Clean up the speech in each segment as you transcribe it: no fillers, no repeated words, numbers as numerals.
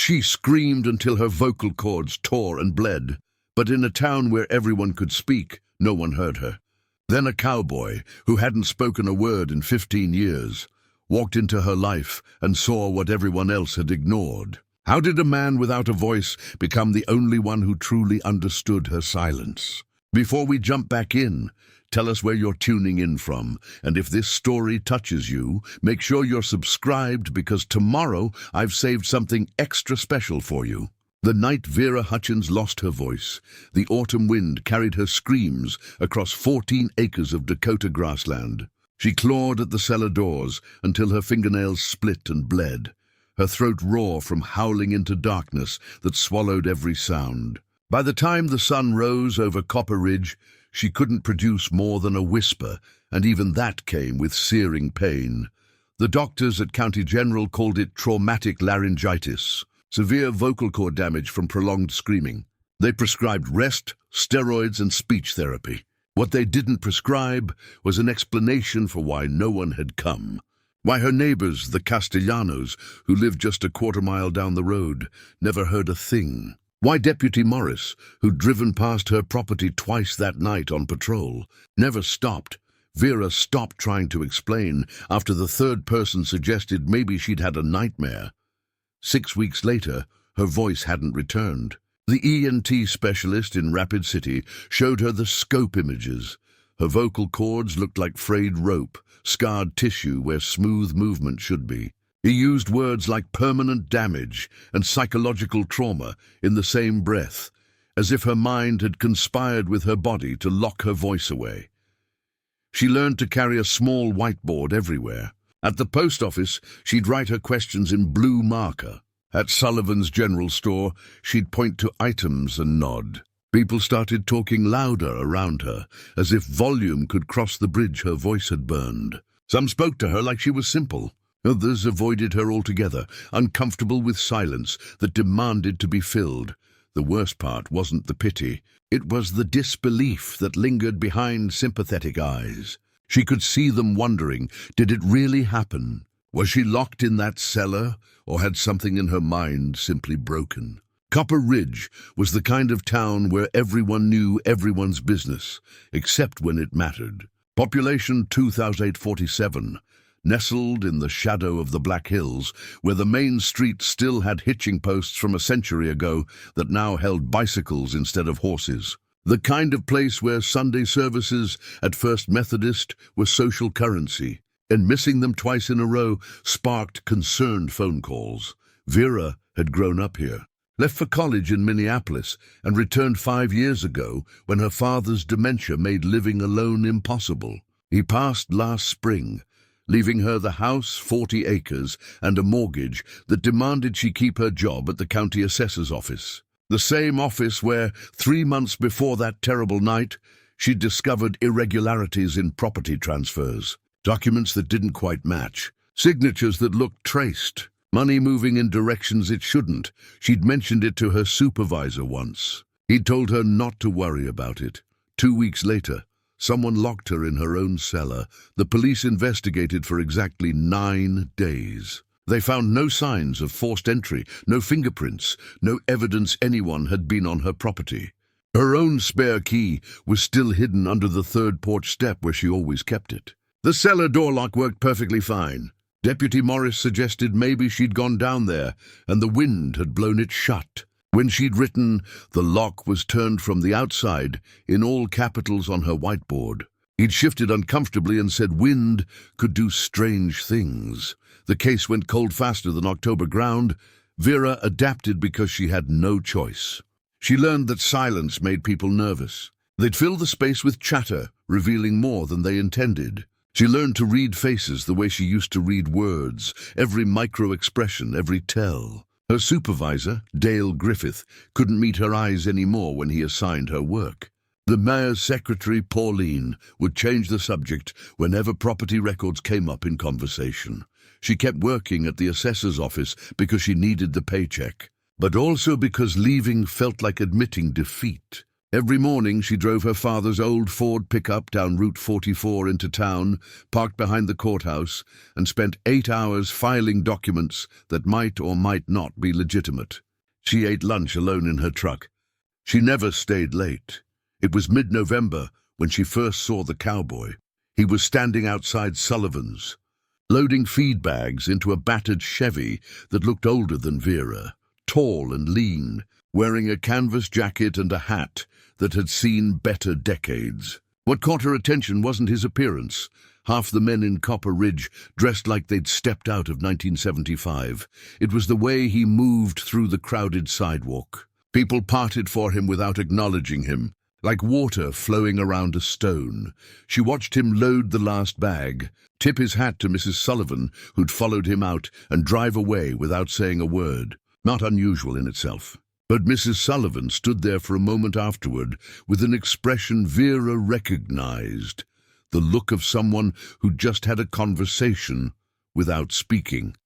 She screamed until her vocal cords tore and bled, but in a town where everyone could speak, no one heard her. Then a cowboy, who hadn't spoken a word in 15 years, walked into her life and saw what everyone else had ignored. How did a man without a voice become the only one who truly understood her silence? Before we jump back in, tell us where you're tuning in from, and if this story touches you, make sure you're subscribed because tomorrow I've saved something extra special for you. The night Vera Hutchins lost her voice, the autumn wind carried her screams across 14 acres of Dakota grassland. She clawed at the cellar doors until her fingernails split and bled, her throat raw from howling into darkness that swallowed every sound. By the time the sun rose over Copper Ridge, she couldn't produce more than a whisper, and even that came with searing pain. The doctors at County General called it traumatic laryngitis, severe vocal cord damage from prolonged screaming. They prescribed rest, steroids, and speech therapy. What they didn't prescribe was an explanation for why no one had come. Why her neighbors, the Castellanos, who lived just a quarter-mile down the road, never heard a thing. Why Deputy Morris, who'd driven past her property twice that night on patrol, never stopped. Vera stopped trying to explain after the third person suggested maybe she'd had a nightmare. 6 weeks later, her voice hadn't returned. The ENT specialist in Rapid City showed her the scope images. Her vocal cords looked like frayed rope, scarred tissue where smooth movement should be. He used words like permanent damage and psychological trauma in the same breath, as if her mind had conspired with her body to lock her voice away. She learned to carry a small whiteboard everywhere. At the post office, she'd write her questions in blue marker. At Sullivan's General Store, she'd point to items and nod. People started talking louder around her, as if volume could cross the bridge her voice had burned. Some spoke to her like she was simple. Others avoided her altogether, uncomfortable with silence that demanded to be filled. The worst part wasn't the pity. It was the disbelief that lingered behind sympathetic eyes. She could see them wondering, did it really happen? Was she locked in that cellar, or had something in her mind simply broken? Copper Ridge was the kind of town where everyone knew everyone's business, except when it mattered. Population 2,847, nestled in the shadow of the Black Hills, where the main street still had hitching posts from a century ago that now held bicycles instead of horses. The kind of place where Sunday services at First Methodist were social currency, and missing them twice in a row sparked concerned phone calls. Vera had grown up here, left for college in Minneapolis, and returned 5 years ago when her father's dementia made living alone impossible. He passed last spring, leaving her the house, 40 acres, and a mortgage that demanded she keep her job at the county assessor's office. The same office where, 3 months before that terrible night, she'd discovered irregularities in property transfers. Documents that didn't quite match, signatures that looked traced, money moving in directions it shouldn't. She'd mentioned it to her supervisor once. He'd told her not to worry about it. 2 weeks later, someone locked her in her own cellar. The police investigated for exactly 9 days. They found no signs of forced entry, no fingerprints, no evidence anyone had been on her property. Her own spare key was still hidden under the third porch step where she always kept it. The cellar door lock worked perfectly fine. Deputy Morris suggested maybe she'd gone down there and the wind had blown it shut. When she'd written, "The lock was turned from the outside," in all capitals on her whiteboard. He'd shifted uncomfortably and said wind could do strange things. The case went cold faster than October ground. Vera adapted because she had no choice. She learned that silence made people nervous. They'd fill the space with chatter, revealing more than they intended. She learned to read faces the way she used to read words, every micro-expression, every tell. Her supervisor, Dale Griffith, couldn't meet her eyes anymore when he assigned her work. The mayor's secretary, Pauline, would change the subject whenever property records came up in conversation. She kept working at the assessor's office because she needed the paycheck, but also because leaving felt like admitting defeat. Every morning she drove her father's old Ford pickup down Route 44 into town, parked behind the courthouse, and spent 8 hours filing documents that might or might not be legitimate. She ate lunch alone in her truck. She never stayed late. It was mid-November when she first saw the cowboy. He was standing outside Sullivan's, loading feed bags into a battered Chevy that looked older than Vera, tall and lean, wearing a canvas jacket and a hat that had seen better decades. What caught her attention wasn't his appearance. Half the men in Copper Ridge dressed like they'd stepped out of 1975. It was the way he moved through the crowded sidewalk. People parted for him without acknowledging him, like water flowing around a stone. She watched him load the last bag, tip his hat to Mrs. Sullivan, who'd followed him out, and drive away without saying a word. Not unusual in itself. But Mrs. Sullivan stood there for a moment afterward with an expression Vera recognized, the look of someone who'd just had a conversation without speaking.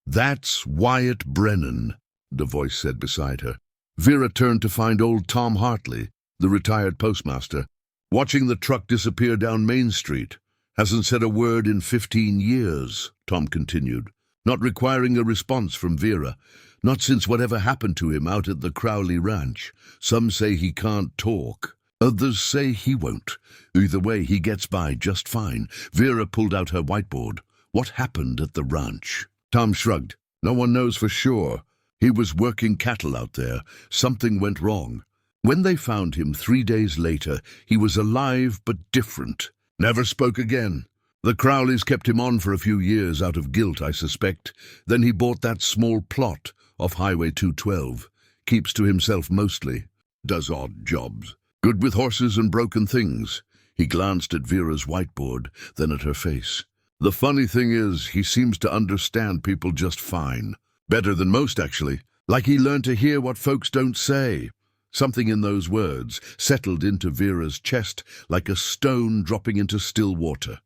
"That's Wyatt Brennan," the voice said beside her. Vera turned to find old Tom Hartley, the retired postmaster, watching the truck disappear down Main Street. "Hasn't said a word in 15 years, Tom continued, not requiring a response from Vera. Not since whatever happened to him out at the Crowley Ranch. Some say he can't talk. Others say he won't. Either way, he gets by just fine." Vera pulled out her whiteboard. "What happened at the ranch?" Tom shrugged. "No one knows for sure. He was working cattle out there. Something went wrong. When they found him 3 days later, he was alive but different. Never spoke again. The Crowleys kept him on for a few years out of guilt, I suspect. Then he bought that small plot off Highway 212. Keeps to himself mostly. Does odd jobs. Good with horses and broken things." He glanced at Vera's whiteboard, then at her face. "The funny thing is, he seems to understand people just fine. Better than most, actually. Like he learned to hear what folks don't say." Something in those words settled into Vera's chest like a stone dropping into still water.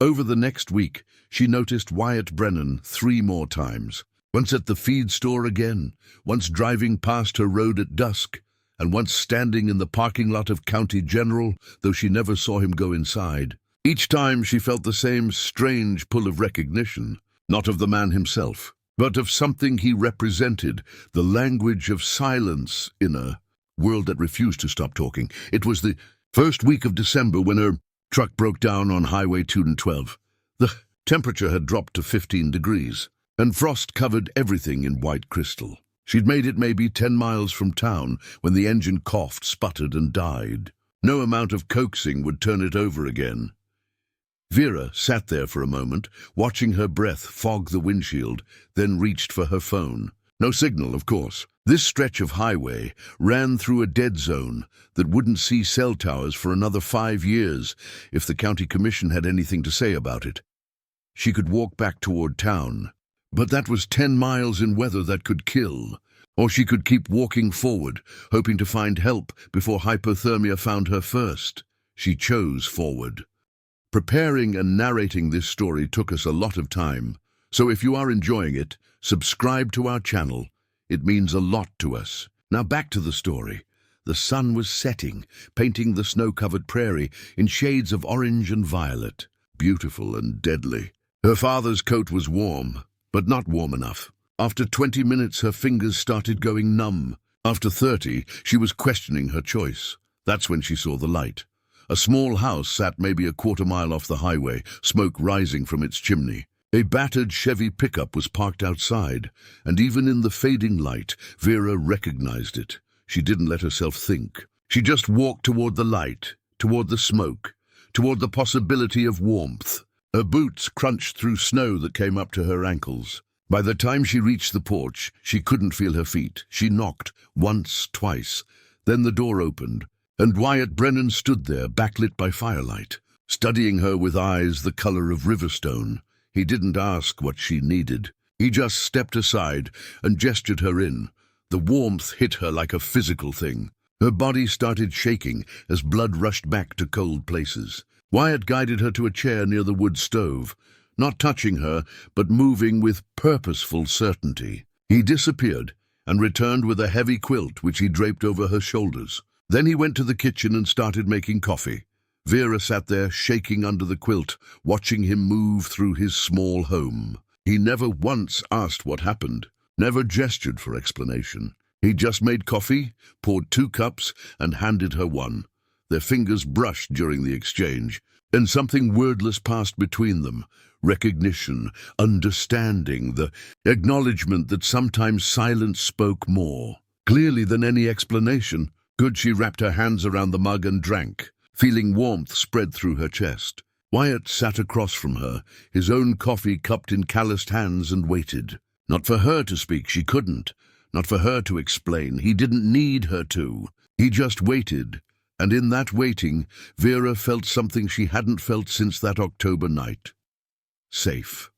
Over the next week, she noticed Wyatt Brennan 3 more times. Once at the feed store again, once driving past her road at dusk, and once standing in the parking lot of County General, though she never saw him go inside. Each time she felt the same strange pull of recognition, not of the man himself, but of something he represented, the language of silence in a world that refused to stop talking. It was the first week of December when her truck broke down on Highway 212. The temperature had dropped to 15 degrees, and frost covered everything in white crystal. She'd made it maybe 10 miles from town when the engine coughed, sputtered, and died. No amount of coaxing would turn it over again. Vera sat there for a moment, watching her breath fog the windshield, then reached for her phone. No signal, of course. This stretch of highway ran through a dead zone that wouldn't see cell towers for another 5 years if the county commission had anything to say about it. She could walk back toward town, but that was 10 miles in weather that could kill. Or she could keep walking forward, hoping to find help before hypothermia found her first. She chose forward. Preparing and narrating this story took us a lot of time, so if you are enjoying it, subscribe to our channel. It means a lot to us. Now back to the story. The sun was setting, painting the snow-covered prairie in shades of orange and violet, beautiful and deadly. Her father's coat was warm, but not warm enough. After 20 minutes, her fingers started going numb. After 30, she was questioning her choice. That's when she saw the light. A small house sat maybe a quarter-mile off the highway, smoke rising from its chimney. A battered Chevy pickup was parked outside, and even in the fading light, Vera recognized it. She didn't let herself think. She just walked toward the light, toward the smoke, toward the possibility of warmth. Her boots crunched through snow that came up to her ankles. By the time she reached the porch, she couldn't feel her feet. She knocked once, twice. Then the door opened, and Wyatt Brennan stood there, backlit by firelight, studying her with eyes the color of riverstone. He didn't ask what she needed. He just stepped aside and gestured her in. The warmth hit her like a physical thing. Her body started shaking as blood rushed back to cold places. Wyatt guided her to a chair near the wood stove, not touching her, but moving with purposeful certainty. He disappeared and returned with a heavy quilt which he draped over her shoulders. Then he went to the kitchen and started making coffee. Vera sat there, shaking under the quilt, watching him move through his small home. He never once asked what happened, never gestured for explanation. He just made coffee, poured 2 cups, and handed her one. Their fingers brushed during the exchange, and something wordless passed between them. Recognition, understanding, the acknowledgement that sometimes silence spoke more clearly than any explanation. Good, she wrapped her hands around the mug and drank, feeling warmth spread through her chest. Wyatt sat across from her, his own coffee cupped in calloused hands, and waited. Not for her to speak, she couldn't. Not for her to explain, he didn't need her to. He just waited, and in that waiting, Vera felt something she hadn't felt since that October night. Safe.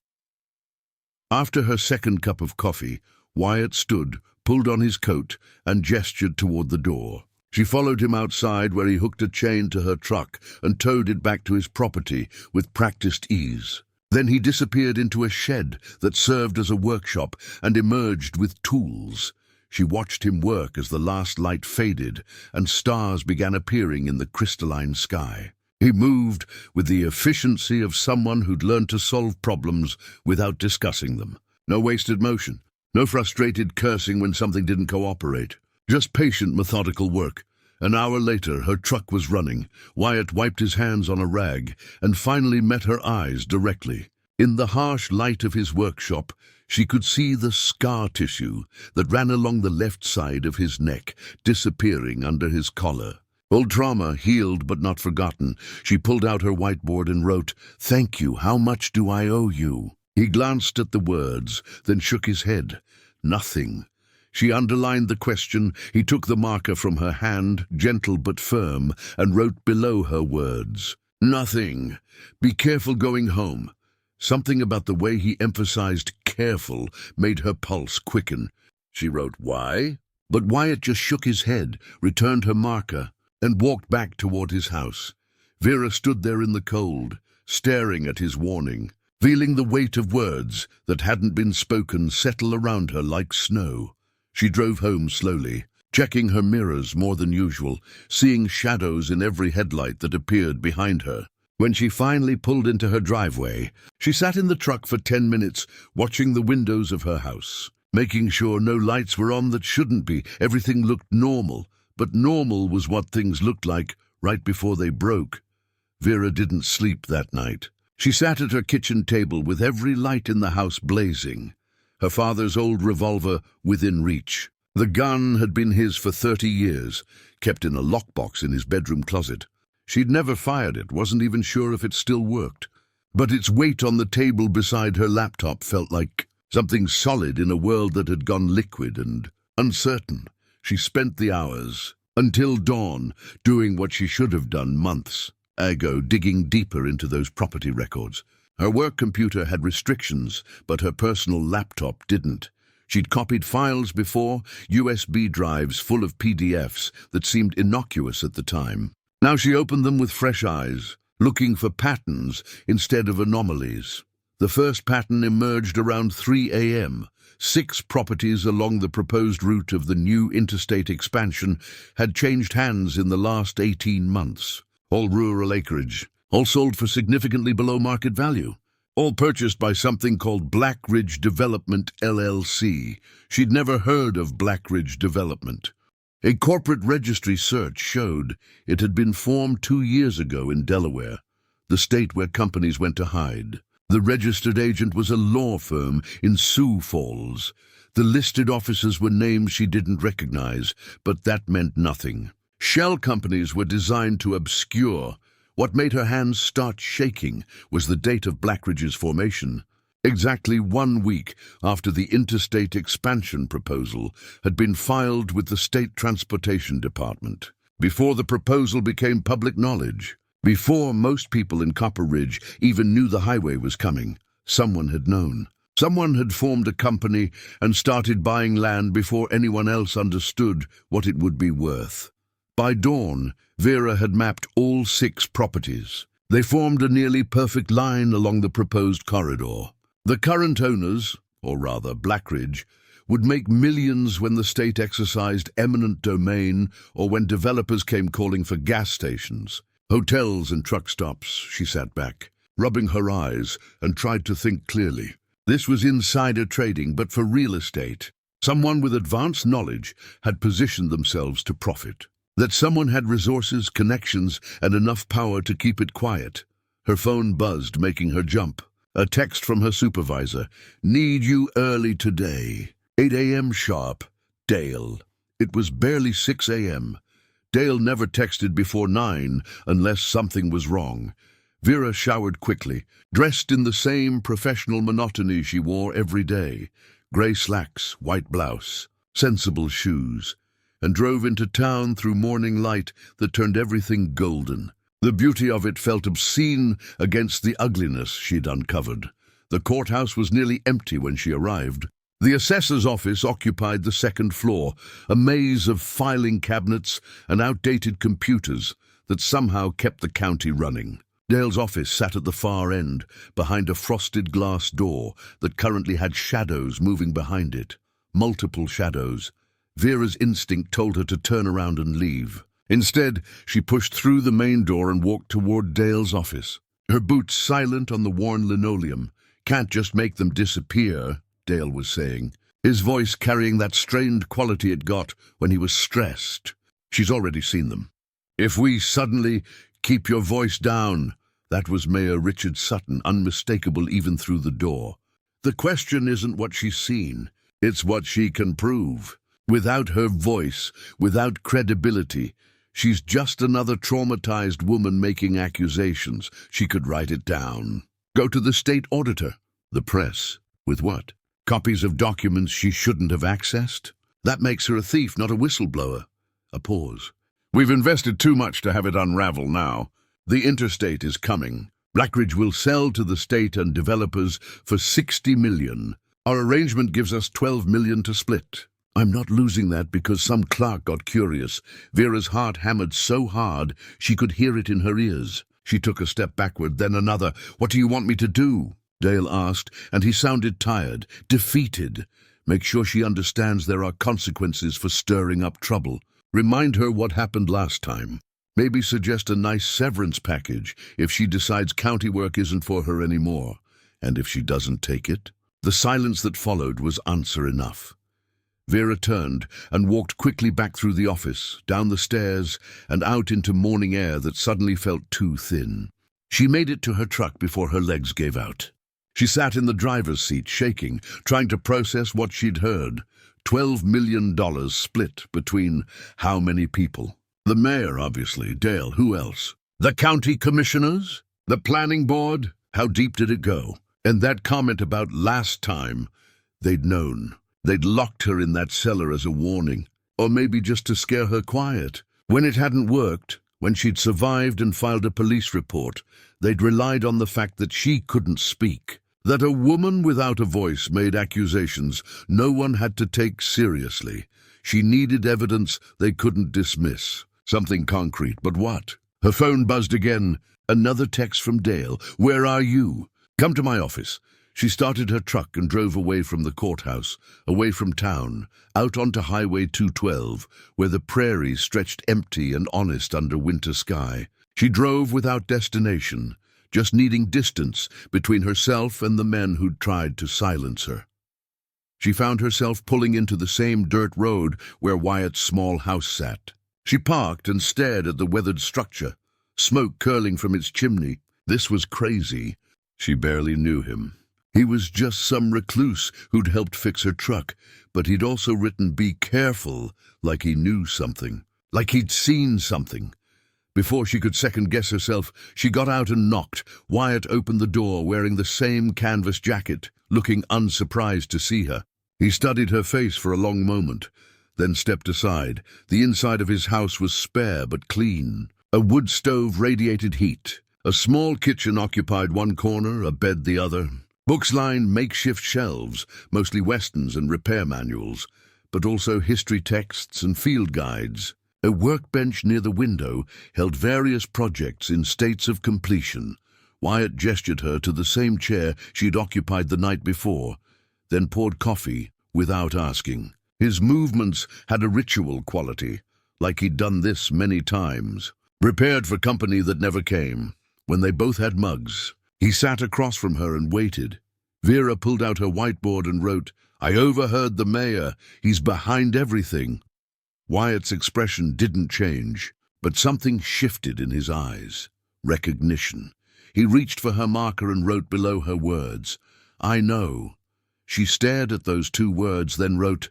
After her second cup of coffee, Wyatt stood, pulled on his coat, and gestured toward the door. She followed him outside, where he hooked a chain to her truck and towed it back to his property with practiced ease. Then he disappeared into a shed that served as a workshop and emerged with tools. She watched him work as the last light faded and stars began appearing in the crystalline sky. He moved with the efficiency of someone who'd learned to solve problems without discussing them. No wasted motion, no frustrated cursing when something didn't cooperate. Just patient, methodical work. An hour later, her truck was running. Wyatt wiped his hands on a rag and finally met her eyes directly. In the harsh light of his workshop, she could see the scar tissue that ran along the left side of his neck, disappearing under his collar. Old trauma, healed but not forgotten. She pulled out her whiteboard and wrote, "Thank you, how much do I owe you?" He glanced at the words, then shook his head. Nothing. She underlined the question. He took the marker from her hand, gentle but firm, and wrote below her words, "Nothing. Be careful going home." Something about the way he emphasized careful made her pulse quicken. She wrote, "Why?" But Wyatt just shook his head, returned her marker, and walked back toward his house. Vera stood there in the cold, staring at his warning, feeling the weight of words that hadn't been spoken settle around her like snow. She drove home slowly, checking her mirrors more than usual, seeing shadows in every headlight that appeared behind her. When she finally pulled into her driveway, she sat in the truck for 10 minutes, watching the windows of her house, making sure no lights were on that shouldn't be. Everything looked normal, but normal was what things looked like right before they broke. Vera didn't sleep that night. She sat at her kitchen table with every light in the house blazing, her father's old revolver within reach. The gun had been his for 30 years, kept in a lockbox in his bedroom closet. She'd never fired it, wasn't even sure if it still worked. But its weight on the table beside her laptop felt like something solid in a world that had gone liquid and uncertain. She spent the hours, until dawn, doing what she should have done months ago, digging deeper into those property records. Her work computer had restrictions, but her personal laptop didn't. She'd copied files before, USB drives full of PDFs that seemed innocuous at the time. Now she opened them with fresh eyes, looking for patterns instead of anomalies. The first pattern emerged around 3 a.m. 6 properties along the proposed route of the new interstate expansion had changed hands in the last 18 months. All rural acreage, all sold for significantly below market value, all purchased by something called Blackridge Development LLC. She'd never heard of Blackridge Development. A corporate registry search showed it had been formed 2 years ago in Delaware, the state where companies went to hide. The registered agent was a law firm in Sioux Falls. The listed officers were names she didn't recognize, but that meant nothing. Shell companies were designed to obscure. What made her hands start shaking was the date of Blackridge's formation. Exactly 1 week after the interstate expansion proposal had been filed with the State Transportation Department. Before the proposal became public knowledge. Before most people in Copper Ridge even knew the highway was coming, someone had known. Someone had formed a company and started buying land before anyone else understood what it would be worth. By dawn, Vera had mapped all 6 properties. They formed a nearly perfect line along the proposed corridor. The current owners, or rather Blackridge, would make millions when the state exercised eminent domain or when developers came calling for gas stations, hotels and truck stops. She sat back, rubbing her eyes, and tried to think clearly. This was insider trading, but for real estate. Someone with advanced knowledge had positioned themselves to profit. That someone had resources, connections, and enough power to keep it quiet. Her phone buzzed, making her jump. A text from her supervisor. "Need you early today. 8 a.m. sharp. Dale." It was barely 6 a.m. Dale never texted before 9 unless something was wrong. Vera showered quickly, dressed in the same professional monotony she wore every day. Grey slacks, white blouse, sensible shoes, and drove into town through morning light that turned everything golden. The beauty of it felt obscene against the ugliness she'd uncovered. The courthouse was nearly empty when she arrived. The assessor's office occupied the second floor, a maze of filing cabinets and outdated computers that somehow kept the county running. Dale's office sat at the far end, behind a frosted glass door that currently had shadows moving behind it. Multiple shadows. Vera's instinct told her to turn around and leave. Instead, she pushed through the main door and walked toward Dale's office. Her boots silent on the worn linoleum. "Can't just make them disappear," Dale was saying, his voice carrying that strained quality it got when he was stressed. "She's already seen them. If we suddenly keep your voice down," that was Mayor Richard Sutton, unmistakable even through the door. "The question isn't what she's seen, it's what she can prove. Without her voice, without credibility, she's just another traumatized woman making accusations. She could write it down. Go to the state auditor. The press. With what? Copies of documents she shouldn't have accessed? That makes her a thief, not a whistleblower." A pause. "We've invested too much to have it unravel now. The interstate is coming. Blackridge will sell to the state and developers for $60 million. Our arrangement gives us $12 million to split. I'm not losing that because some clerk got curious." Vera's heart hammered so hard she could hear it in her ears. She took a step backward, then another. "What do you want me to do?" Dale asked, and he sounded tired, defeated. "Make sure she understands there are consequences for stirring up trouble. Remind her what happened last time. Maybe suggest a nice severance package if she decides county work isn't for her anymore. And if she doesn't take it?" The silence that followed was answer enough. Vera turned and walked quickly back through the office, down the stairs, and out into morning air that suddenly felt too thin. She made it to her truck before her legs gave out. She sat in the driver's seat, shaking, trying to process what she'd heard. $12 million split between how many people? The mayor, obviously. Dale, who else? The county commissioners? The planning board? How deep did it go? And that comment about last time, they'd known. They'd locked her in that cellar as a warning. Or maybe just to scare her quiet. When it hadn't worked, when she'd survived and filed a police report, they'd relied on the fact that she couldn't speak. That a woman without a voice made accusations no one had to take seriously. She needed evidence they couldn't dismiss. Something concrete, but what? Her phone buzzed again. Another text from Dale. "Where are you?" "Come to my office." She started her truck and drove away from the courthouse, away from town, out onto Highway 212, where the prairie stretched empty and honest under winter sky. She drove without destination, just needing distance between herself and the men who'd tried to silence her. She found herself pulling into the same dirt road where Wyatt's small house sat. She parked and stared at the weathered structure, smoke curling from its chimney. This was crazy. She barely knew him. He was just some recluse who'd helped fix her truck, but he'd also written "be careful," like he knew something, like he'd seen something. Before she could second-guess herself, she got out and knocked. Wyatt opened the door, wearing the same canvas jacket, looking unsurprised to see her. He studied her face for a long moment, then stepped aside. The inside of his house was spare but clean. A wood stove radiated heat. A small kitchen occupied one corner, a bed the other. Books lined makeshift shelves, mostly westerns and repair manuals, but also history texts and field guides. A workbench near the window held various projects in states of completion. Wyatt gestured her to the same chair she'd occupied the night before, then poured coffee, without asking. His movements had a ritual quality, like he'd done this many times. Prepared for company that never came. When they both had mugs, he sat across from her and waited. Vera pulled out her whiteboard and wrote, "I overheard the mayor. He's behind everything." Wyatt's expression didn't change, but something shifted in his eyes. Recognition. He reached for her marker and wrote below her words, "I know." She stared at those two words, then wrote,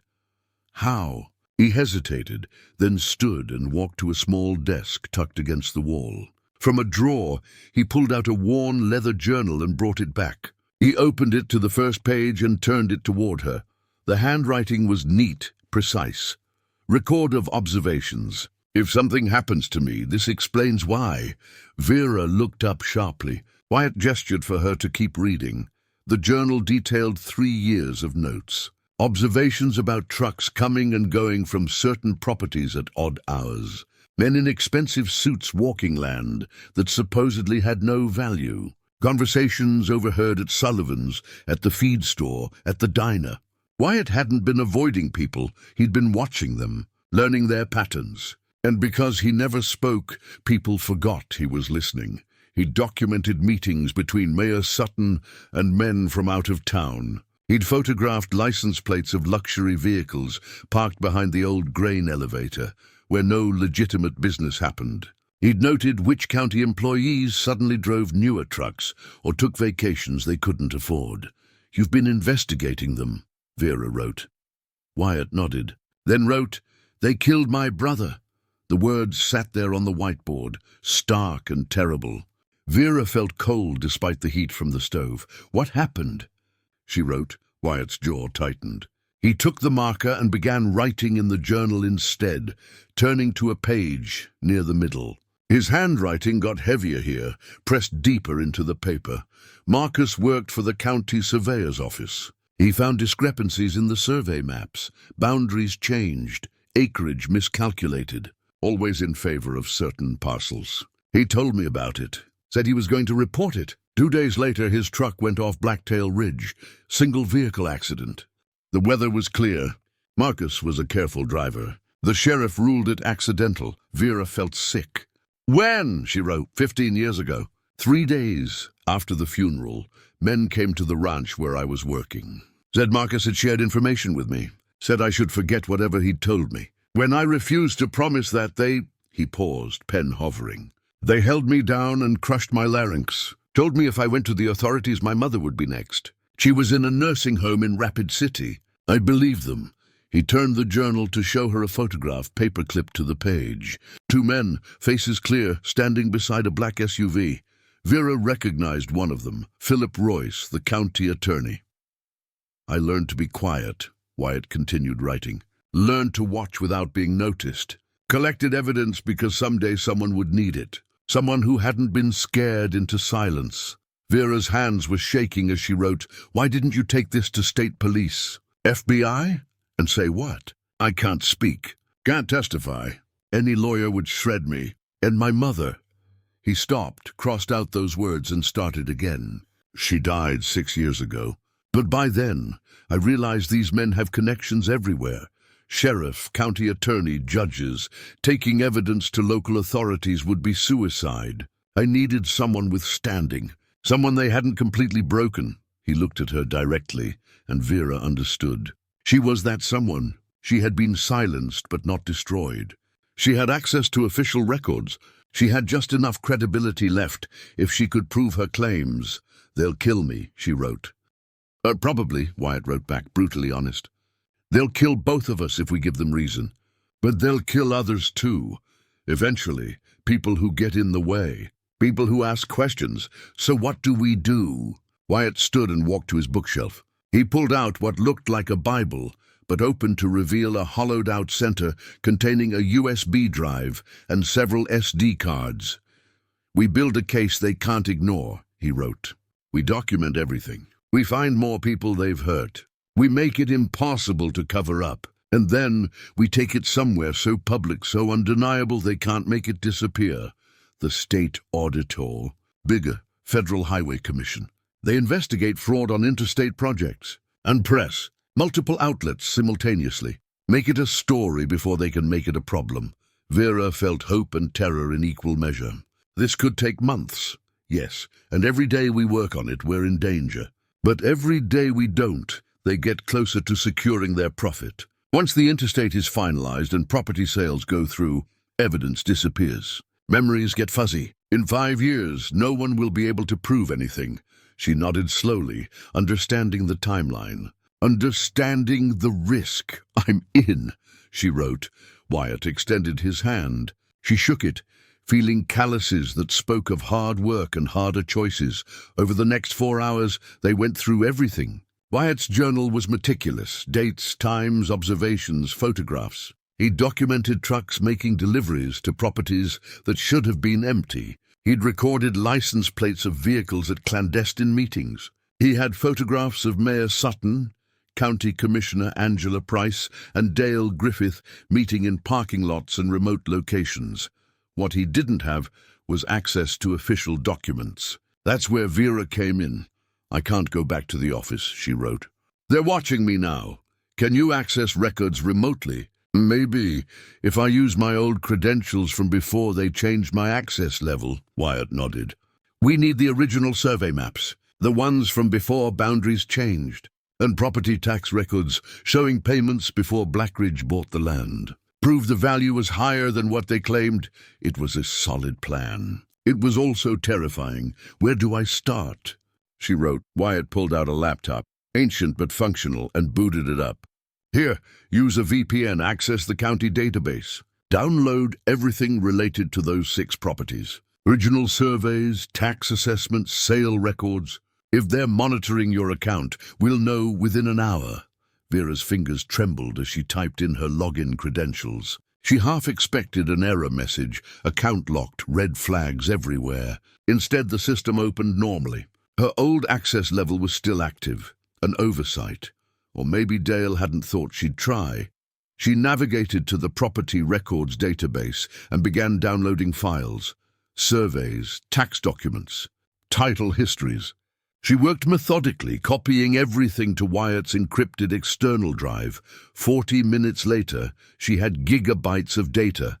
"How?" He hesitated, then stood and walked to a small desk tucked against the wall. From a drawer, he pulled out a worn leather journal and brought it back. He opened it to the first page and turned it toward her. The handwriting was neat, precise. Record of observations. "If something happens to me, this explains why." Vera looked up sharply. Wyatt gestured for her to keep reading. The journal detailed 3 years of notes. Observations about trucks coming and going from certain properties at odd hours. Men in expensive suits walking land that supposedly had no value. Conversations overheard at Sullivan's, at the feed store, at the diner. Wyatt hadn't been avoiding people, he'd been watching them, learning their patterns. And because he never spoke, people forgot he was listening. He documented meetings between Mayor Sutton and men from out of town. He'd photographed license plates of luxury vehicles parked behind the old grain elevator, where no legitimate business happened. He'd noted which county employees suddenly drove newer trucks or took vacations they couldn't afford. "You've been investigating them," Vera wrote. Wyatt nodded, then wrote, "They killed my brother." The words sat there on the whiteboard, stark and terrible. Vera felt cold despite the heat from the stove. "What happened?" she wrote. Wyatt's jaw tightened. He took the marker and began writing in the journal instead, turning to a page near the middle. His handwriting got heavier here, pressed deeper into the paper. Marcus worked for the county surveyor's office. He found discrepancies in the survey maps. Boundaries changed, acreage miscalculated, always in favor of certain parcels. He told me about it, said he was going to report it. 2 days later, his truck went off Blacktail Ridge. Single vehicle accident. The weather was clear. Marcus was a careful driver. The sheriff ruled it accidental. Vera felt sick. "When?" she wrote, 15 years ago. 3 days after the funeral, men came to the ranch where I was working. Said Marcus had shared information with me. Said I should forget whatever he'd told me. When I refused to promise that, He paused, pen hovering. "They held me down and crushed my larynx. Told me if I went to the authorities, my mother would be next. She was in a nursing home in Rapid City. I believed them." He turned the journal to show her a photograph, paper-clipped to the page. 2 men, faces clear, standing beside a black SUV. Vera recognized one of them, Philip Royce, the county attorney. "I learned to be quiet," Wyatt continued writing. "Learned to watch without being noticed. Collected evidence because someday someone would need it. Someone who hadn't been scared into silence." Vera's hands were shaking as she wrote, "Why didn't you take this to state police?" "FBI? And say what?" "I can't speak. Can't testify. Any lawyer would shred me. And my mother." He stopped, crossed out those words, and started again. "She died 6 years ago. But by then, I realized these men have connections everywhere. Sheriff, county attorney, judges. Taking evidence to local authorities would be suicide. I needed someone with standing, someone they hadn't completely broken." He looked at her directly, and Vera understood. She was that someone. She had been silenced but not destroyed. She had access to official records. She had just enough credibility left if she could prove her claims. "They'll kill me," she wrote. Probably," Wyatt wrote back, brutally honest. "They'll kill both of us if we give them reason. But they'll kill others too. Eventually, people who get in the way. People who ask questions. So what do we do?" Wyatt stood and walked to his bookshelf. He pulled out what looked like a Bible, but opened to reveal a hollowed-out center containing a USB drive and several SD cards. "We build a case they can't ignore," he wrote. "We document everything. We find more people they've hurt. We make it impossible to cover up. And then we take it somewhere so public, so undeniable they can't make it disappear. The state auditor. Bigger, Federal Highway Commission. They investigate fraud on interstate projects. And press. Multiple outlets simultaneously. Make it a story before they can make it a problem. Vera felt hope and terror in equal measure. This could take months. Yes, and every day we work on it, we're in danger. But every day we don't, they get closer to securing their profit. Once the interstate is finalized and property sales go through, evidence disappears. Memories get fuzzy. In 5 years, no one will be able to prove anything. She nodded slowly, understanding the timeline. Understanding the risk. I'm in, she wrote. Wyatt extended his hand. She shook it, feeling calluses that spoke of hard work and harder choices. Over the next 4 hours, they went through everything. Wyatt's journal was meticulous. Dates, times, observations, photographs. He documented trucks making deliveries to properties that should have been empty. He'd recorded license plates of vehicles at clandestine meetings. He had photographs of Mayor Sutton, County Commissioner Angela Price, and Dale Griffith meeting in parking lots and remote locations. What he didn't have was access to official documents. That's where Vera came in. I can't go back to the office, she wrote. They're watching me now. Can you access records remotely? Maybe, if I use my old credentials from before they changed my access level, Wyatt nodded. We need the original survey maps, the ones from before boundaries changed, and property tax records showing payments before Blackridge bought the land. Prove the value was higher than what they claimed. It was a solid plan. It was also terrifying. Where do I start? She wrote. Wyatt pulled out a laptop, ancient but functional, and booted it up. Here, use a VPN, access the county database. Download everything related to those 6 properties. Original surveys, tax assessments, sale records. If they're monitoring your account, we'll know within an hour. Vera's fingers trembled as she typed in her login credentials. She half expected an error message, account locked, red flags everywhere. Instead, the system opened normally. Her old access level was still active, an oversight. Or maybe Dale hadn't thought she'd try. She navigated to the property records database and began downloading files, surveys, tax documents, title histories. She worked methodically, copying everything to Wyatt's encrypted external drive. 40 minutes later, she had gigabytes of data.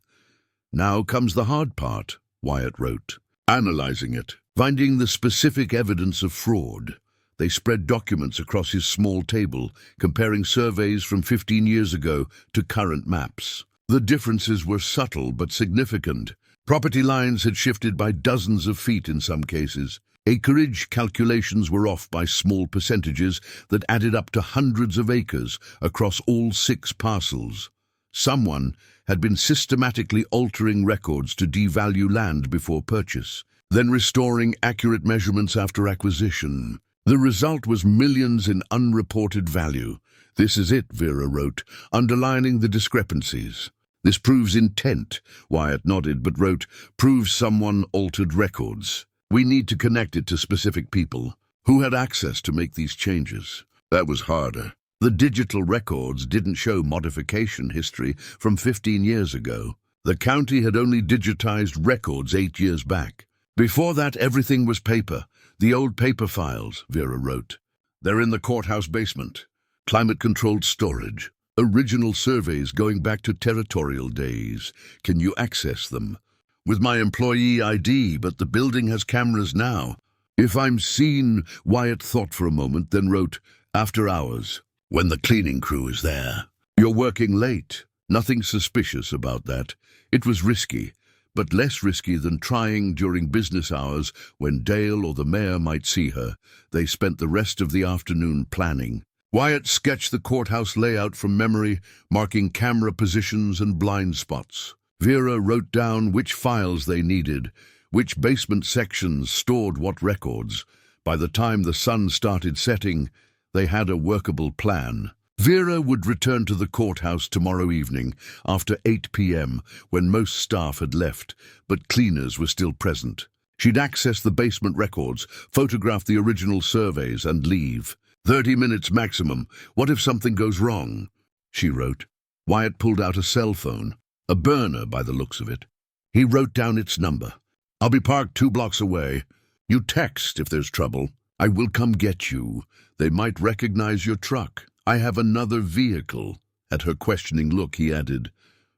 Now comes the hard part, Wyatt wrote. Analyzing it, finding the specific evidence of fraud. They spread documents across his small table, comparing surveys from 15 years ago to current maps. The differences were subtle but significant. Property lines had shifted by dozens of feet in some cases. Acreage calculations were off by small percentages that added up to hundreds of acres across all 6 parcels. Someone had been systematically altering records to devalue land before purchase, then restoring accurate measurements after acquisition. The result was millions in unreported value. This is it, Vera wrote, underlining the discrepancies. This proves intent, Wyatt nodded, but wrote, proves someone altered records. We need to connect it to specific people who had access to make these changes. That was harder. The digital records didn't show modification history from 15 years ago. The county had only digitized records 8 years back. Before that, everything was paper. The old paper files, Vera wrote. They're in the courthouse basement. Climate-controlled storage. Original surveys going back to territorial days. Can you access them? With my employee ID, but the building has cameras now. If I'm seen, Wyatt thought for a moment, then wrote, after hours, when the cleaning crew is there. You're working late. Nothing suspicious about that. It was risky, but less risky than trying during business hours when Dale or the mayor might see her. They spent the rest of the afternoon planning. Wyatt sketched the courthouse layout from memory, marking camera positions and blind spots. Vera wrote down which files they needed, which basement sections stored what records. By the time the sun started setting, they had a workable plan. Vera would return to the courthouse tomorrow evening, after 8 p.m., when most staff had left, but cleaners were still present. She'd access the basement records, photograph the original surveys, and leave. 30 minutes maximum. What if something goes wrong? She wrote. Wyatt pulled out a cell phone, a burner by the looks of it. He wrote down its number. I'll be parked 2 blocks away. You text if there's trouble. I will come get you. They might recognize your truck. I have another vehicle. At her questioning look, he added,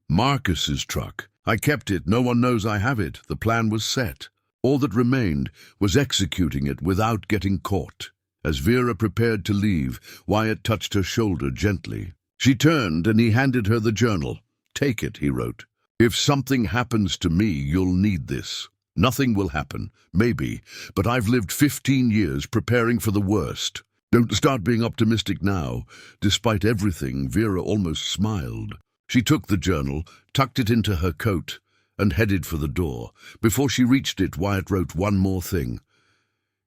Marcus's truck. I kept it. No one knows I have it. The plan was set. All that remained was executing it without getting caught. As Vera prepared to leave, Wyatt touched her shoulder gently. She turned and he handed her the journal. Take it, he wrote. If something happens to me, you'll need this. Nothing will happen, maybe, but I've lived 15 years preparing for the worst. Don't start being optimistic now. Despite everything, Vera almost smiled. She took the journal, tucked it into her coat, and headed for the door. Before she reached it, Wyatt wrote one more thing.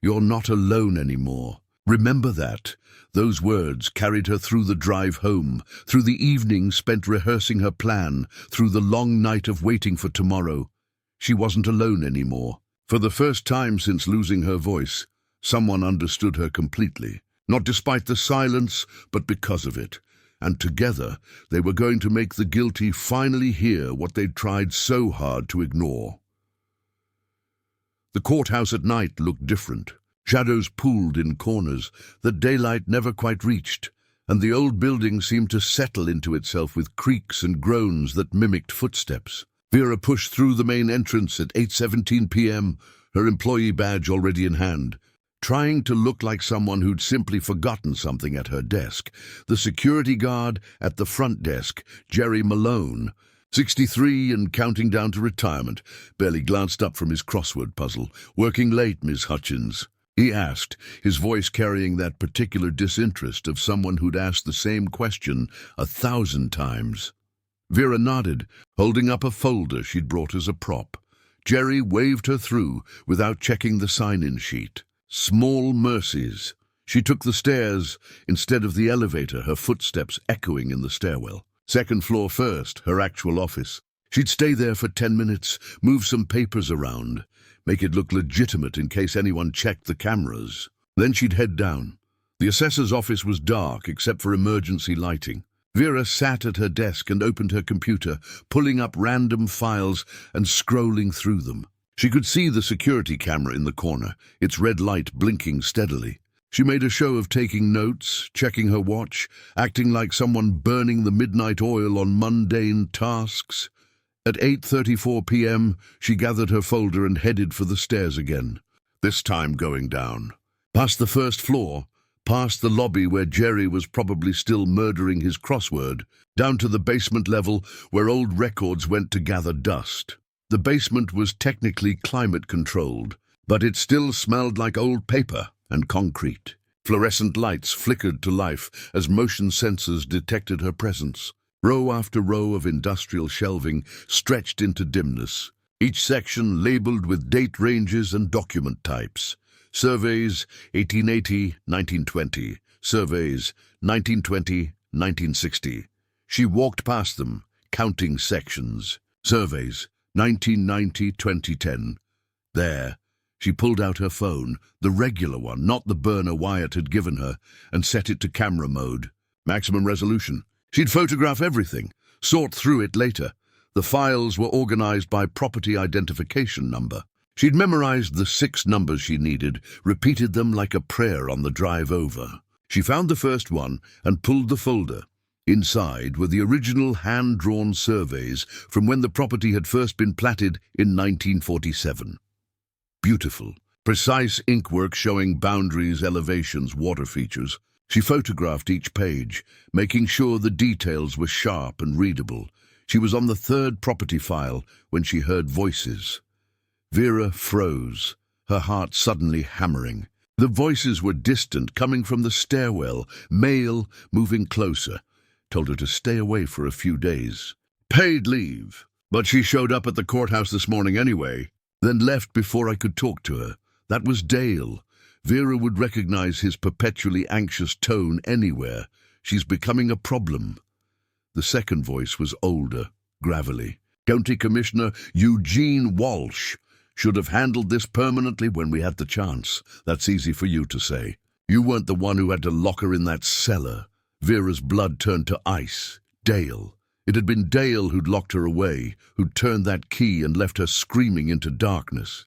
You're not alone anymore. Remember that. Those words carried her through the drive home, through the evening spent rehearsing her plan, through the long night of waiting for tomorrow. She wasn't alone anymore. For the first time since losing her voice, someone understood her completely. Not despite the silence, but because of it. And together, they were going to make the guilty finally hear what they'd tried so hard to ignore. The courthouse at night looked different. Shadows pooled in corners that daylight never quite reached, and the old building seemed to settle into itself with creaks and groans that mimicked footsteps. Vera pushed through the main entrance at 8:17 p.m., her employee badge already in hand. Trying to look like someone who'd simply forgotten something at her desk, the security guard at the front desk, Jerry Malone, 63 and counting down to retirement, barely glanced up from his crossword puzzle. Working late, Miss Hutchins? He asked, his voice carrying that particular disinterest of someone who'd asked the same question 1,000 times. Vera nodded, holding up a folder she'd brought as a prop. Jerry waved her through without checking the sign-in sheet. Small mercies. She took the stairs instead of the elevator, her footsteps echoing in the stairwell. Second floor first, her actual office. She'd stay there for 10 minutes, move some papers around, make it look legitimate in case anyone checked the cameras. Then she'd head down. The assessor's office was dark except for emergency lighting. Vera sat at her desk and opened her computer, pulling up random files and scrolling through them. She could see the security camera in the corner, its red light blinking steadily. She made a show of taking notes, checking her watch, acting like someone burning the midnight oil on mundane tasks. At 8:34 p.m., she gathered her folder and headed for the stairs again, this time going down. Past the first floor, past the lobby where Jerry was probably still murdering his crossword, down to the basement level where old records went to gather dust. The basement was technically climate-controlled, but it still smelled like old paper and concrete. Fluorescent lights flickered to life as motion sensors detected her presence. Row after row of industrial shelving stretched into dimness, each section labeled with date ranges and document types. Surveys 1880-1920, surveys 1920-1960. She walked past them, counting sections. Surveys 1990-2010. There, she pulled out her phone, the regular one, not the burner Wyatt had given her, and set it to camera mode. Maximum resolution. She'd photograph everything, sort through it later. The files were organized by property identification number. She'd memorized the 6 numbers she needed, repeated them like a prayer on the drive over. She found the first one and pulled the folder. Inside were the original hand-drawn surveys from when the property had first been platted in 1947. Beautiful, precise inkwork showing boundaries, elevations, water features. She photographed each page, making sure the details were sharp and readable. She was on the 3rd property file when she heard voices. Vera froze, her heart suddenly hammering. The voices were distant, coming from the stairwell, male, moving closer. Told her to stay away for a few days. Paid leave. But she showed up at the courthouse this morning anyway, then left before I could talk to her. That was Dale. Vera would recognize his perpetually anxious tone anywhere. She's becoming a problem. The second voice was older, gravelly. County Commissioner Eugene Walsh should have handled this permanently when we had the chance. That's easy for you to say. You weren't the one who had to lock her in that cellar. Vera's blood turned to ice. Dale. It had been Dale who'd locked her away, who'd turned that key and left her screaming into darkness.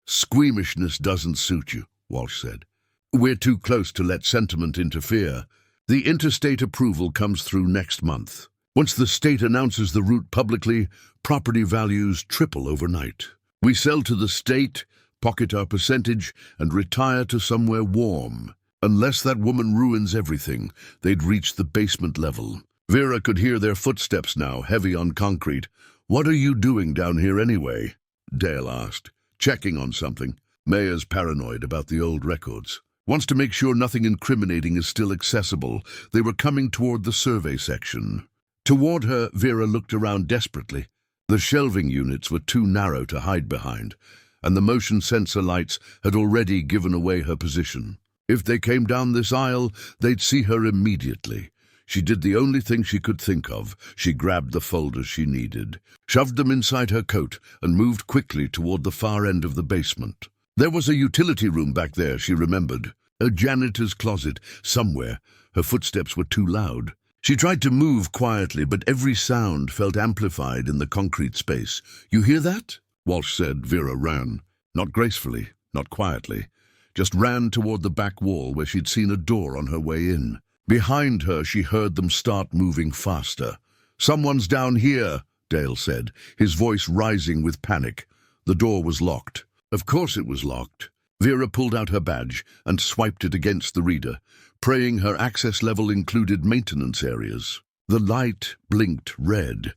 Squeamishness doesn't suit you, Walsh said. We're too close to let sentiment interfere. The interstate approval comes through next month. Once the state announces the route publicly, property values triple overnight. We sell to the state, pocket our percentage, and retire to somewhere warm. Unless that woman ruins everything, they'd reach the basement level. Vera could hear their footsteps now, heavy on concrete. "What are you doing down here anyway?" Dale asked. "Checking on something. Maya's paranoid about the old records. Wants to make sure nothing incriminating is still accessible." They were coming toward the survey section. Toward her, Vera looked around desperately. The shelving units were too narrow to hide behind, and the motion sensor lights had already given away her position. If they came down this aisle, they'd see her immediately. She did the only thing she could think of. She grabbed the folders she needed, shoved them inside her coat, and moved quickly toward the far end of the basement. There was a utility room back there, she remembered. A janitor's closet, somewhere. Her footsteps were too loud. She tried to move quietly, but every sound felt amplified in the concrete space. "You hear that?" Walsh said. Vera ran. Not gracefully, not quietly. Just ran toward the back wall where she'd seen a door on her way in. Behind her, she heard them start moving faster. "Someone's down here," Dale said, his voice rising with panic. The door was locked. Of course it was locked. Vera pulled out her badge and swiped it against the reader, praying her access level included maintenance areas. The light blinked red.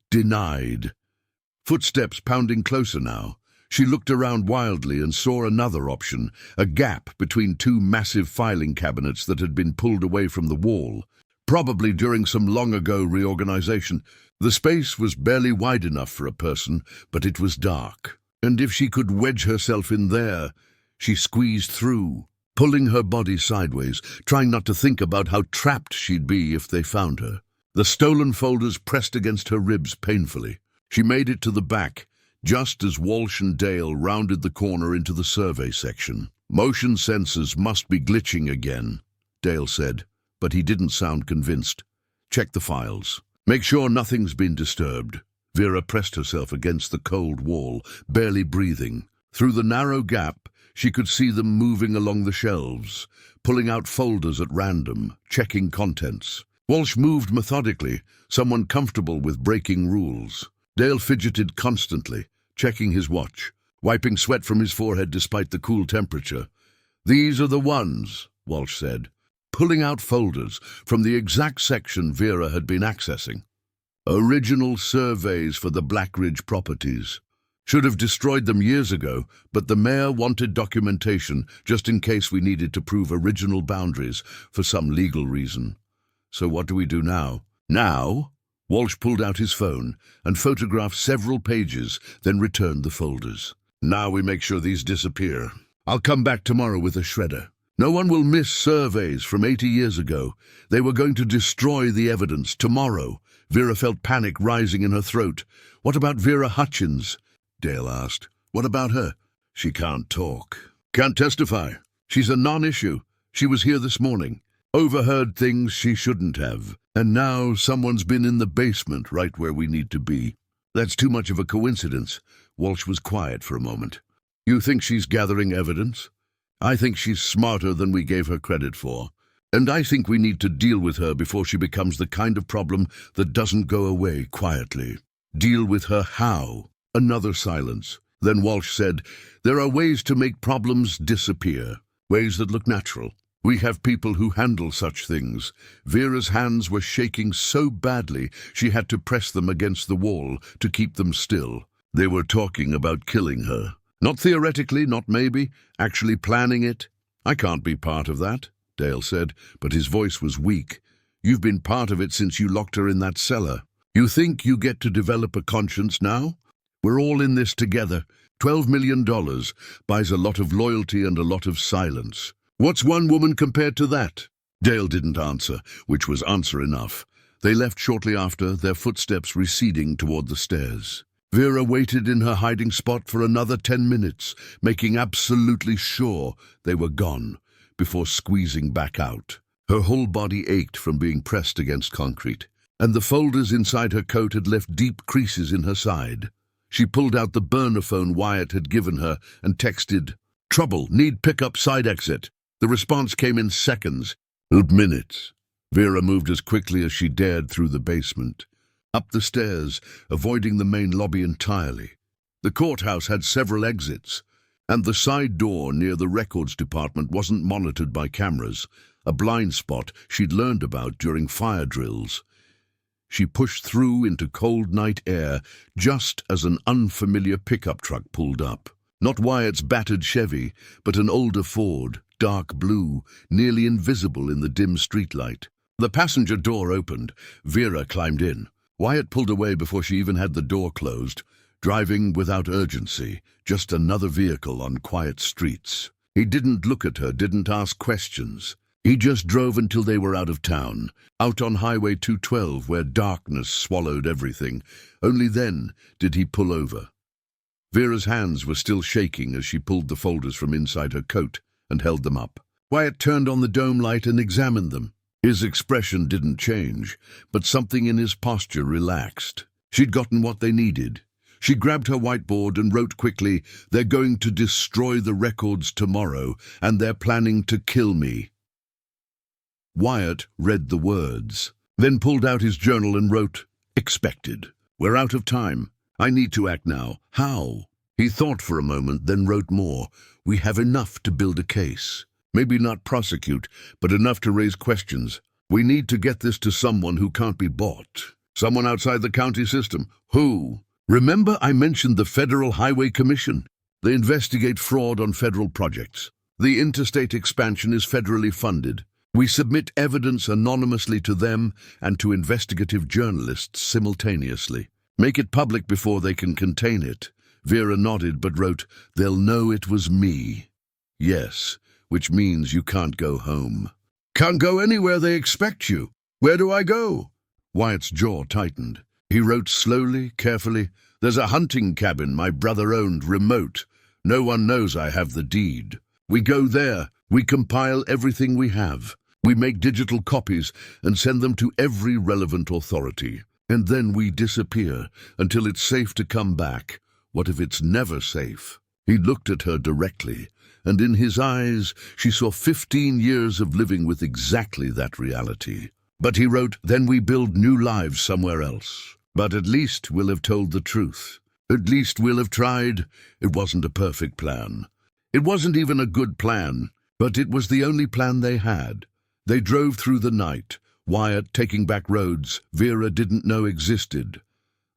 Denied. Footsteps pounding closer now. She looked around wildly and saw another option, a gap between two massive filing cabinets that had been pulled away from the wall, probably during some long-ago reorganization. The space was barely wide enough for a person, but it was dark. And if she could wedge herself in there, she squeezed through, pulling her body sideways, trying not to think about how trapped she'd be if they found her. The stolen folders pressed against her ribs painfully. She made it to the back, just as Walsh and Dale rounded the corner into the survey section. "Motion sensors must be glitching again," Dale said, but he didn't sound convinced. "Check the files. Make sure nothing's been disturbed." Vera pressed herself against the cold wall, barely breathing. Through the narrow gap, she could see them moving along the shelves, pulling out folders at random, checking contents. Walsh moved methodically, someone comfortable with breaking rules. Dale fidgeted constantly, checking his watch, wiping sweat from his forehead despite the cool temperature. "These are the ones," Walsh said, pulling out folders from the exact section Vera had been accessing. Original surveys for the Blackridge properties. Should have destroyed them years ago, but the mayor wanted documentation just in case we needed to prove original boundaries for some legal reason. So what do we do now? Now? Walsh pulled out his phone and photographed several pages, then returned the folders. "Now we make sure these disappear. I'll come back tomorrow with a shredder. No one will miss surveys from 80 years ago. They were going to destroy the evidence tomorrow." Vera felt panic rising in her throat. "What about Vera Hutchins?" Dale asked. "What about her?" "She can't talk. Can't testify. She's a non-issue. She was here this morning. Overheard things she shouldn't have. And now someone's been in the basement right where we need to be." "That's too much of a coincidence." Walsh was quiet for a moment. "You think she's gathering evidence?" "I think she's smarter than we gave her credit for. And I think we need to deal with her before she becomes the kind of problem that doesn't go away quietly." "Deal with her how?" Another silence. Then Walsh said, "There are ways to make problems disappear, ways that look natural. We have people who handle such things." Vera's hands were shaking so badly she had to press them against the wall to keep them still. They were talking about killing her. Not theoretically, not maybe, actually planning it. "I can't be part of that," Dale said, but his voice was weak. "You've been part of it since you locked her in that cellar. You think you get to develop a conscience now? We're all in this together. $12 million buys a lot of loyalty and a lot of silence. What's one woman compared to that?" Dale didn't answer, which was answer enough. They left shortly after, their footsteps receding toward the stairs. Vera waited in her hiding spot for another 10 minutes, making absolutely sure they were gone, before squeezing back out. Her whole body ached from being pressed against concrete, and the folders inside her coat had left deep creases in her side. She pulled out the burner phone Wyatt had given her and texted, "Trouble, need pickup side exit." The response came in seconds, not minutes. Vera moved as quickly as she dared through the basement, up the stairs, avoiding the main lobby entirely. The courthouse had several exits, and the side door near the records department wasn't monitored by cameras, a blind spot she'd learned about during fire drills. She pushed through into cold night air just as an unfamiliar pickup truck pulled up. Not Wyatt's battered Chevy, but an older Ford, dark blue, nearly invisible in the dim streetlight. The passenger door opened. Vera climbed in. Wyatt pulled away before she even had the door closed, driving without urgency, just another vehicle on quiet streets. He didn't look at her, didn't ask questions. He just drove until they were out of town, out on Highway 212 where darkness swallowed everything. Only then did he pull over. Vera's hands were still shaking as she pulled the folders from inside her coat and held them up. Wyatt turned on the dome light and examined them. His expression didn't change, but something in his posture relaxed. She'd gotten what they needed. She grabbed her whiteboard and wrote quickly, "They're going to destroy the records tomorrow, and they're planning to kill me." Wyatt read the words, then pulled out his journal and wrote, "Expected. We're out of time. I need to act now. How?" He thought for a moment, then wrote more. "We have enough to build a case. Maybe not prosecute, but enough to raise questions. We need to get this to someone who can't be bought. Someone outside the county system. Who? Remember I mentioned the Federal Highway Commission? They investigate fraud on federal projects. The interstate expansion is federally funded. We submit evidence anonymously to them and to investigative journalists simultaneously. Make it public before they can contain it." Vera nodded but wrote, "They'll know it was me." "Yes, which means you can't go home." "Can't go anywhere they expect you. Where do I go?" Wyatt's jaw tightened. He wrote slowly, carefully, "There's a hunting cabin my brother owned, remote. No one knows I have the deed. We go there, we compile everything we have. We make digital copies and send them to every relevant authority. And then we disappear until it's safe to come back. What if it's never safe?" He looked at her directly, and in his eyes she saw 15 years of living with exactly that reality. But he wrote, "Then we build new lives somewhere else. But at least we'll have told the truth. At least we'll have tried." It wasn't a perfect plan. It wasn't even a good plan, but it was the only plan they had. They drove through the night, Wyatt taking back roads Vera didn't know existed,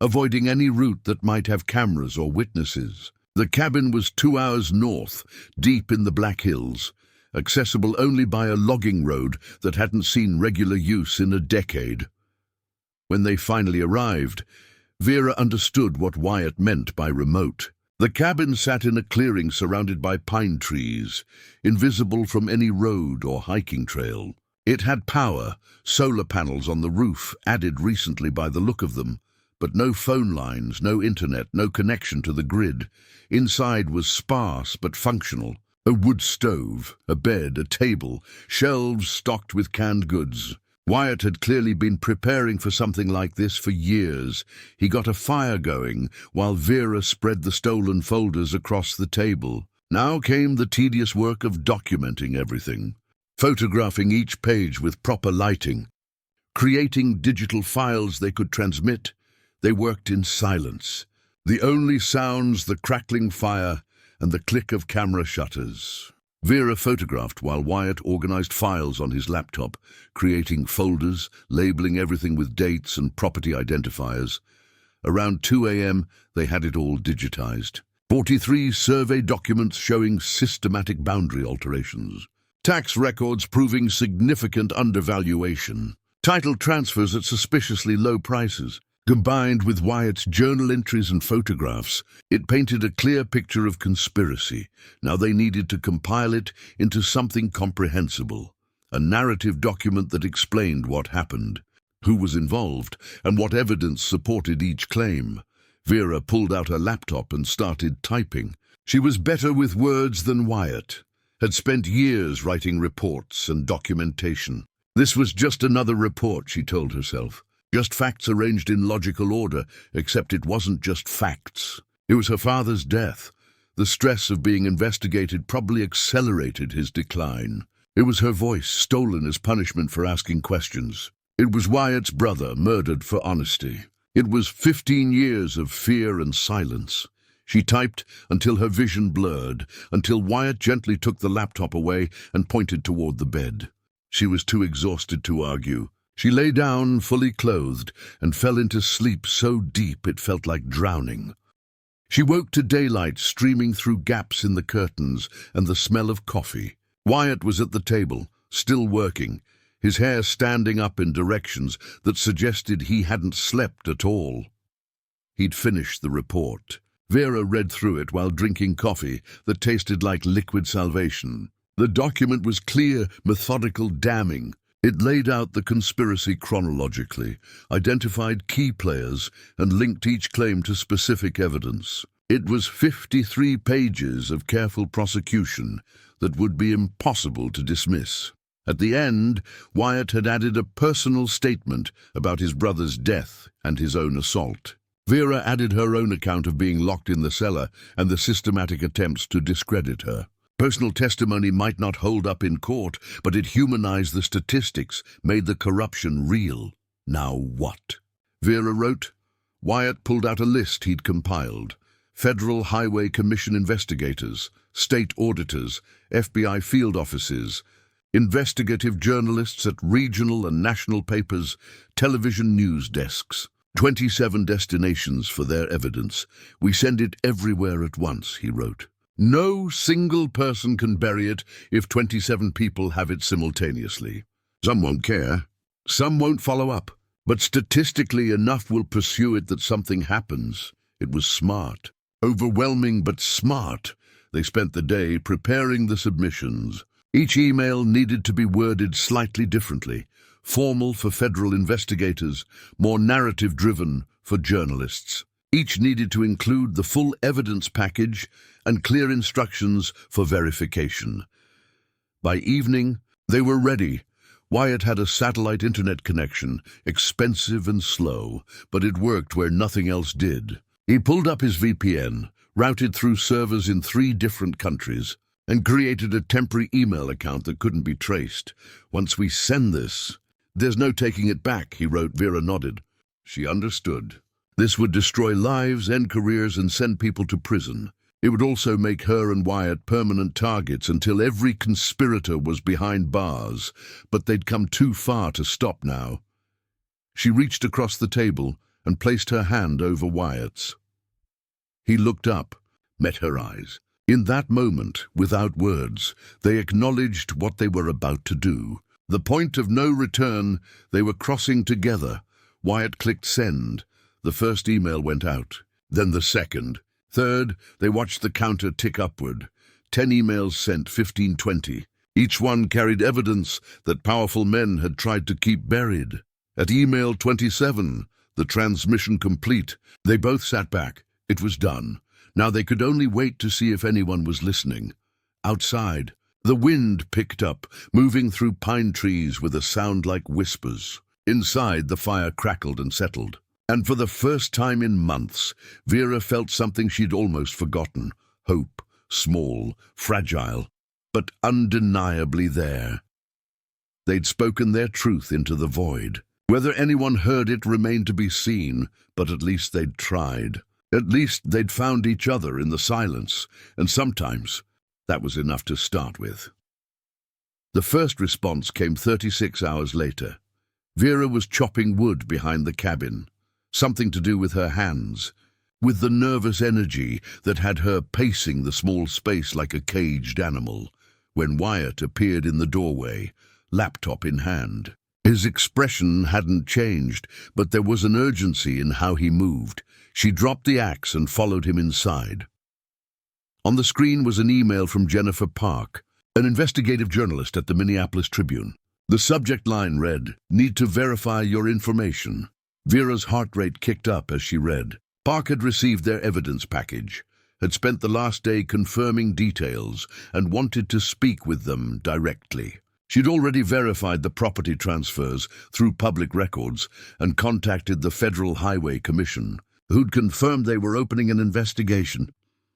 avoiding any route that might have cameras or witnesses. The cabin was 2 hours north, deep in the Black Hills, accessible only by a logging road that hadn't seen regular use in a decade. When they finally arrived, Vera understood what Wyatt meant by remote. The cabin sat in a clearing surrounded by pine trees, invisible from any road or hiking trail. It had power, solar panels on the roof, added recently by the look of them, but no phone lines, no internet, no connection to the grid. Inside was sparse but functional. A wood stove, a bed, a table, shelves stocked with canned goods. Wyatt had clearly been preparing for something like this for years. He got a fire going while Vera spread the stolen folders across the table. Now came the tedious work of documenting everything, photographing each page with proper lighting, creating digital files they could transmit. They worked in silence. The only sounds, the crackling fire and the click of camera shutters. Vera photographed while Wyatt organized files on his laptop, creating folders, labeling everything with dates and property identifiers. Around 2 a.m., they had it all digitized. 43 survey documents showing systematic boundary alterations. Tax records proving significant undervaluation. Title transfers at suspiciously low prices. Combined with Wyatt's journal entries and photographs, it painted a clear picture of conspiracy. Now they needed to compile it into something comprehensible, a narrative document that explained what happened, who was involved, and what evidence supported each claim. Vera pulled out her laptop and started typing. She was better with words than Wyatt, had spent years writing reports and documentation. This was just another report, she told herself. Just facts arranged in logical order, except it wasn't just facts. It was her father's death. The stress of being investigated probably accelerated his decline. It was her voice, stolen as punishment for asking questions. It was Wyatt's brother, murdered for honesty. It was 15 years of fear and silence. She typed until her vision blurred, until Wyatt gently took the laptop away and pointed toward the bed. She was too exhausted to argue. She lay down, fully clothed, and fell into sleep so deep it felt like drowning. She woke to daylight streaming through gaps in the curtains and the smell of coffee. Wyatt was at the table, still working, his hair standing up in directions that suggested he hadn't slept at all. He'd finished the report. Vera read through it while drinking coffee that tasted like liquid salvation. The document was clear, methodical, damning. It laid out the conspiracy chronologically, identified key players, and linked each claim to specific evidence. It was 53 pages of careful prosecution that would be impossible to dismiss. At the end, Wyatt had added a personal statement about his brother's death and his own assault. Vera added her own account of being locked in the cellar and the systematic attempts to discredit her. Personal testimony might not hold up in court, but it humanized the statistics, made the corruption real. Now what? Vera wrote. Wyatt pulled out a list he'd compiled. Federal Highway Commission investigators, state auditors, FBI field offices, investigative journalists at regional and national papers, television news desks. 27 destinations for their evidence. We send it everywhere at once, he wrote. No single person can bury it if 27 people have it simultaneously. Some won't care. Some won't follow up. But statistically enough will pursue it that something happens. It was smart. Overwhelming but smart. They spent the day preparing the submissions. Each email needed to be worded slightly differently. Formal for federal investigators, more narrative-driven for journalists. Each needed to include the full evidence package and clear instructions for verification. By evening, they were ready. Wyatt had a satellite internet connection, expensive and slow, but it worked where nothing else did. He pulled up his VPN, routed through servers in 3 different countries, and created a temporary email account that couldn't be traced. Once we send this, there's no taking it back, he wrote. Vera nodded. She understood. This would destroy lives, end careers, and send people to prison. It would also make her and Wyatt permanent targets until every conspirator was behind bars, but they'd come too far to stop now. She reached across the table and placed her hand over Wyatt's. He looked up, met her eyes. In that moment, without words, they acknowledged what they were about to do. The point of no return, they were crossing together. Wyatt clicked send. The first email went out, then the second. Third, they watched the counter tick upward. 10 emails sent, 15, 20. Each one carried evidence that powerful men had tried to keep buried. At email 27, the transmission complete, they both sat back. It was done. Now they could only wait to see if anyone was listening. Outside, the wind picked up, moving through pine trees with a sound like whispers. Inside, the fire crackled and settled. And for the first time in months, Vera felt something she'd almost forgotten. Hope, small, fragile, but undeniably there. They'd spoken their truth into the void. Whether anyone heard it remained to be seen, but at least they'd tried. At least they'd found each other in the silence, and sometimes that was enough to start with. The first response came 36 hours later. Vera was chopping wood behind the cabin. Something to do with her hands, with the nervous energy that had her pacing the small space like a caged animal, when Wyatt appeared in the doorway, laptop in hand. His expression hadn't changed, but there was an urgency in how he moved. She dropped the axe and followed him inside. On the screen was an email from Jennifer Park, an investigative journalist at the Minneapolis Tribune. The subject line read, "Need to verify your information." Vera's heart rate kicked up as she read. Park had received their evidence package, had spent the last day confirming details, and wanted to speak with them directly. She'd already verified the property transfers through public records and contacted the Federal Highway Commission, who'd confirmed they were opening an investigation.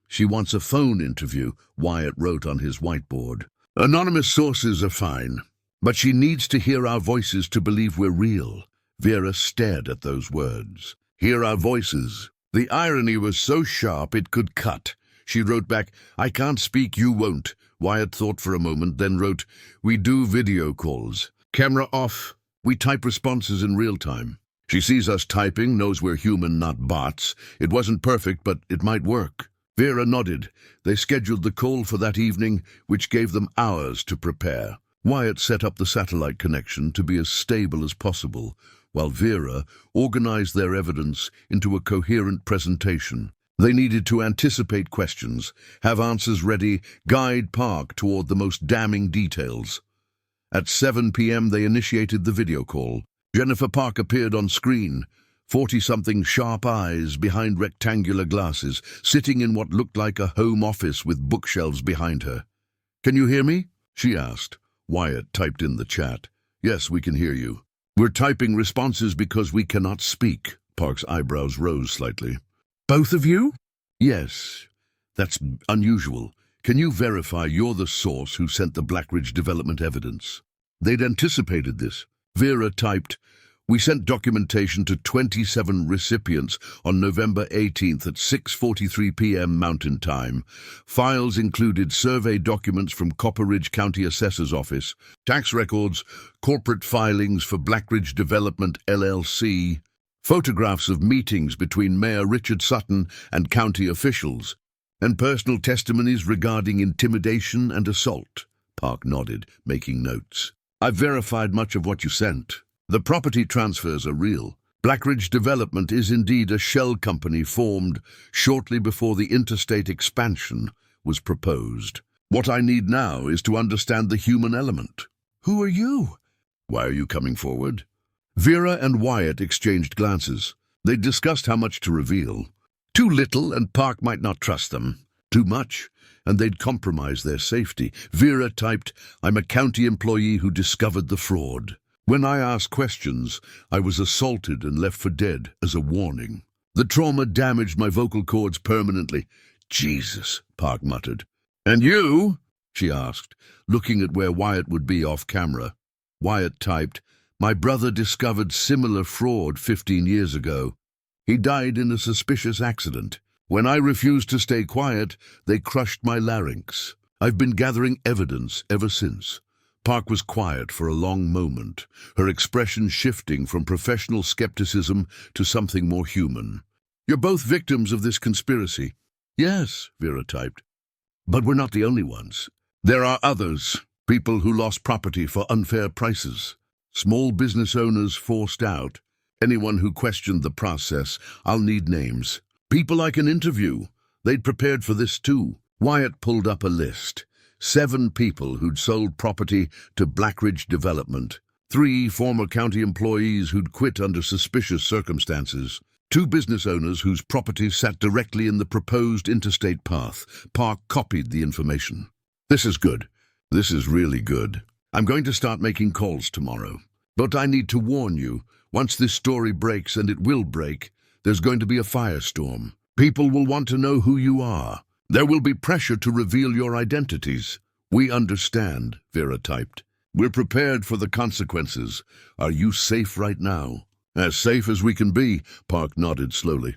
She wants a phone interview, Wyatt wrote on his whiteboard. Anonymous sources are fine, but she needs to hear our voices to believe we're real. Vera stared at those words. Hear our voices. The irony was so sharp it could cut. She wrote back, I can't speak, you won't. Wyatt thought for a moment, then wrote, we do video calls. Camera off. We type responses in real time. She sees us typing, knows we're human, not bots. It wasn't perfect, but it might work. Vera nodded. They scheduled the call for that evening, which gave them hours to prepare. Wyatt set up the satellite connection to be as stable as possible, while Vera organized their evidence into a coherent presentation. They needed to anticipate questions, have answers ready, guide Park toward the most damning details. At 7 p.m. they initiated the video call. Jennifer Park appeared on screen, 40-something sharp eyes behind rectangular glasses, sitting in what looked like a home office with bookshelves behind her. Can you hear me? She asked. Wyatt typed in the chat. Yes, we can hear you. We're typing responses because we cannot speak. Park's eyebrows rose slightly. Both of you? Yes. That's unusual. Can you verify you're the source who sent the Blackridge development evidence? They'd anticipated this. Vera typed, we sent documentation to 27 recipients on November 18th at 6:43 p.m. Mountain Time. Files included survey documents from Copper Ridge County Assessor's Office, tax records, corporate filings for Blackridge Development LLC, photographs of meetings between Mayor Richard Sutton and county officials, and personal testimonies regarding intimidation and assault. Park nodded, making notes. I've verified much of what you sent. The property transfers are real. Blackridge Development is indeed a shell company formed shortly before the interstate expansion was proposed. What I need now is to understand the human element. Who are you? Why are you coming forward? Vera and Wyatt exchanged glances. They discussed how much to reveal. Too little, and Park might not trust them. Too much, and they'd compromise their safety. Vera typed, I'm a county employee who discovered the fraud. When I asked questions, I was assaulted and left for dead as a warning. The trauma damaged my vocal cords permanently. Jesus, Park muttered. And you? She asked, looking at where Wyatt would be off camera. Wyatt typed, my brother discovered similar fraud 15 years ago. He died in a suspicious accident. When I refused to stay quiet, they crushed my larynx. I've been gathering evidence ever since. Park was quiet for a long moment, her expression shifting from professional skepticism to something more human. You're both victims of this conspiracy. Yes, Vera typed. But we're not the only ones. There are others, people who lost property for unfair prices, small business owners forced out, anyone who questioned the process. I'll need names. People I can interview. They'd prepared for this too. Wyatt pulled up a list. 7 people who'd sold property to Blackridge Development. 3 former county employees who'd quit under suspicious circumstances. 2 business owners whose properties sat directly in the proposed interstate path. Park copied the information. This is good. This is really good. I'm going to start making calls tomorrow. But I need to warn you, once this story breaks, and it will break, there's going to be a firestorm. People will want to know who you are. There will be pressure to reveal your identities. We understand, Vera typed. We're prepared for the consequences. Are you safe right now? As safe as we can be, Park nodded slowly.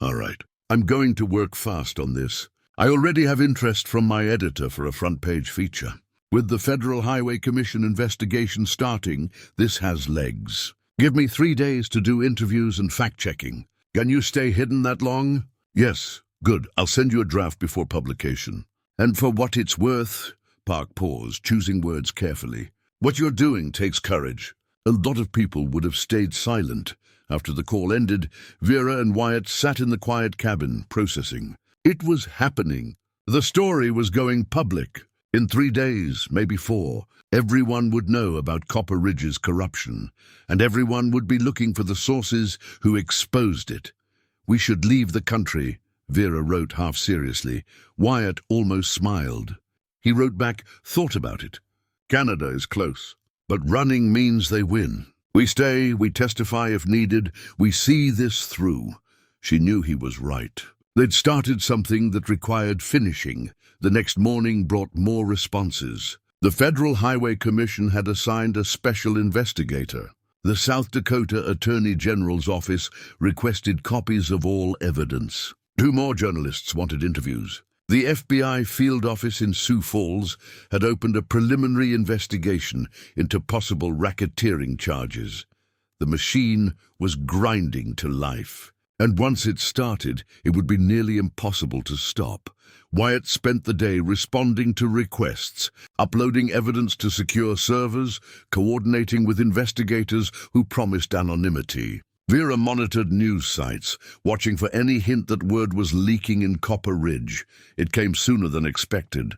All right. I'm going to work fast on this. I already have interest from my editor for a front-page feature. With the Federal Highway Commission investigation starting, this has legs. Give me 3 days to do interviews and fact-checking. Can you stay hidden that long? Yes. Good. I'll send you a draft before publication. And for what it's worth, Park paused, choosing words carefully. What you're doing takes courage. A lot of people would have stayed silent. After the call ended, Vera and Wyatt sat in the quiet cabin, processing. It was happening. The story was going public. In 3 days, maybe 4, everyone would know about Copper Ridge's corruption, and everyone would be looking for the sources who exposed it. We should leave the country, Vera wrote half seriously. Wyatt almost smiled. He wrote back, thought about it. Canada is close, but running means they win. We stay, we testify if needed, we see this through. She knew he was right. They'd started something that required finishing. The next morning brought more responses. The Federal Highway Commission had assigned a special investigator. The South Dakota Attorney General's office requested copies of all evidence. 2 more journalists wanted interviews. The FBI field office in Sioux Falls had opened a preliminary investigation into possible racketeering charges. The machine was grinding to life, and once it started, it would be nearly impossible to stop. Wyatt spent the day responding to requests, uploading evidence to secure servers, coordinating with investigators who promised anonymity. Vera monitored news sites, watching for any hint that word was leaking in Copper Ridge. It came sooner than expected.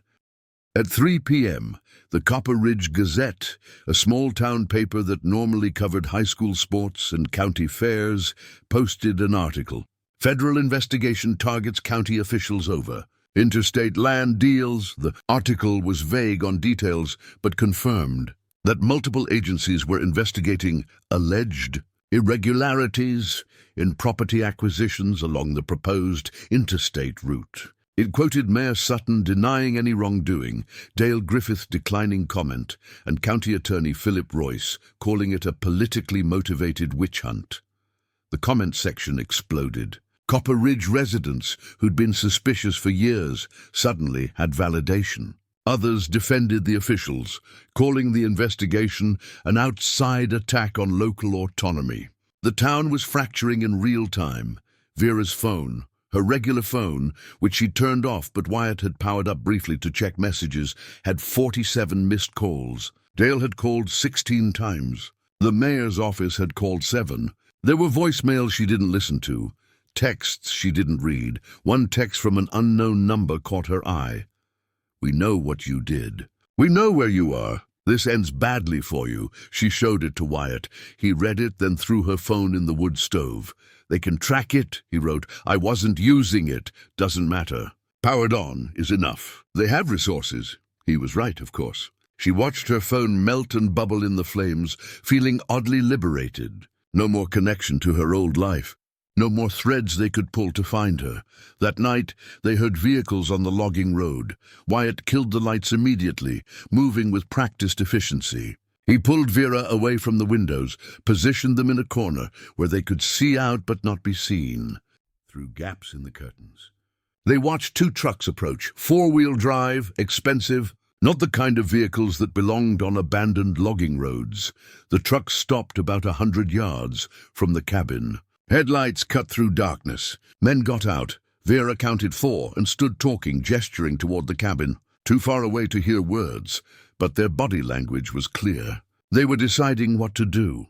At 3 p.m., the Copper Ridge Gazette, a small-town paper that normally covered high school sports and county fairs, posted an article. Federal investigation targets county officials over interstate land deals. The article was vague on details, but confirmed that multiple agencies were investigating alleged irregularities in property acquisitions along the proposed interstate route. It quoted Mayor Sutton denying any wrongdoing, Dale Griffith declining comment, and County Attorney Philip Royce calling it a politically motivated witch hunt. The comment section exploded. Copper Ridge residents, who'd been suspicious for years, suddenly had validation. Others defended the officials, calling the investigation an outside attack on local autonomy. The town was fracturing in real time. Vera's phone, her regular phone, which she turned off but Wyatt had powered up briefly to check messages, had 47 missed calls. Dale had called 16 times. The mayor's office had called 7. There were voicemails she didn't listen to. Texts she didn't read. One text from an unknown number caught her eye. "We know what you did. We know where you are. This ends badly for you." She showed it to Wyatt. He read it, then threw her phone in the wood stove. "They can track it," he wrote. "I wasn't using it. Doesn't matter. Powered on is enough. They have resources." He was right, of course. She watched her phone melt and bubble in the flames, feeling oddly liberated. No more connection to her old life. No more threads they could pull to find her. That night, they heard vehicles on the logging road. Wyatt killed the lights immediately, moving with practiced efficiency. He pulled Vera away from the windows, positioned them in a corner where they could see out but not be seen, through gaps in the curtains. They watched 2 trucks approach, 4-wheel drive, expensive, not the kind of vehicles that belonged on abandoned logging roads. The trucks stopped about 100 yards from the cabin. Headlights cut through darkness. Men got out. Vera counted 4 and stood talking, gesturing toward the cabin. Too far away to hear words, but their body language was clear. They were deciding what to do.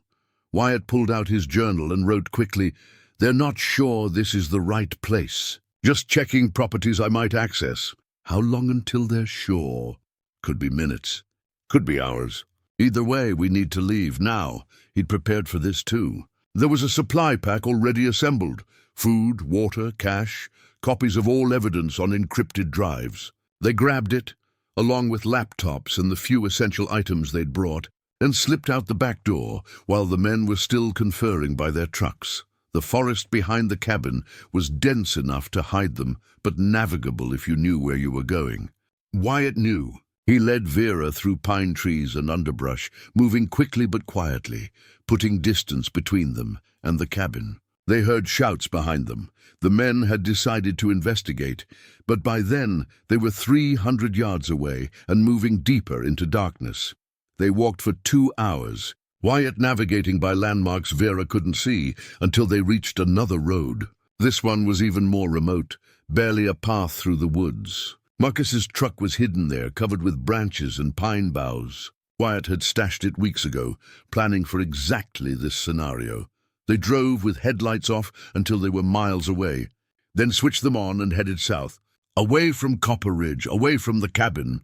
Wyatt pulled out his journal and wrote quickly, "They're not sure this is the right place. Just checking properties I might access." How long until they're sure? Could be minutes. Could be hours. Either way, we need to leave now. He'd prepared for this too. There was a supply pack already assembled. Food, water, cash, copies of all evidence on encrypted drives. They grabbed it, along with laptops and the few essential items they'd brought, and slipped out the back door while the men were still conferring by their trucks. The forest behind the cabin was dense enough to hide them, but navigable if you knew where you were going. Wyatt knew. He led Vera through pine trees and underbrush, moving quickly but quietly, putting distance between them and the cabin. They heard shouts behind them. The men had decided to investigate, but by then they were 300 yards away and moving deeper into darkness. They walked for 2 hours, Wyatt navigating by landmarks Vera couldn't see until they reached another road. This one was even more remote, barely a path through the woods. Marcus's truck was hidden there, covered with branches and pine boughs. Wyatt had stashed it weeks ago, planning for exactly this scenario. They drove with headlights off until they were miles away, then switched them on and headed south, away from Copper Ridge, away from the cabin,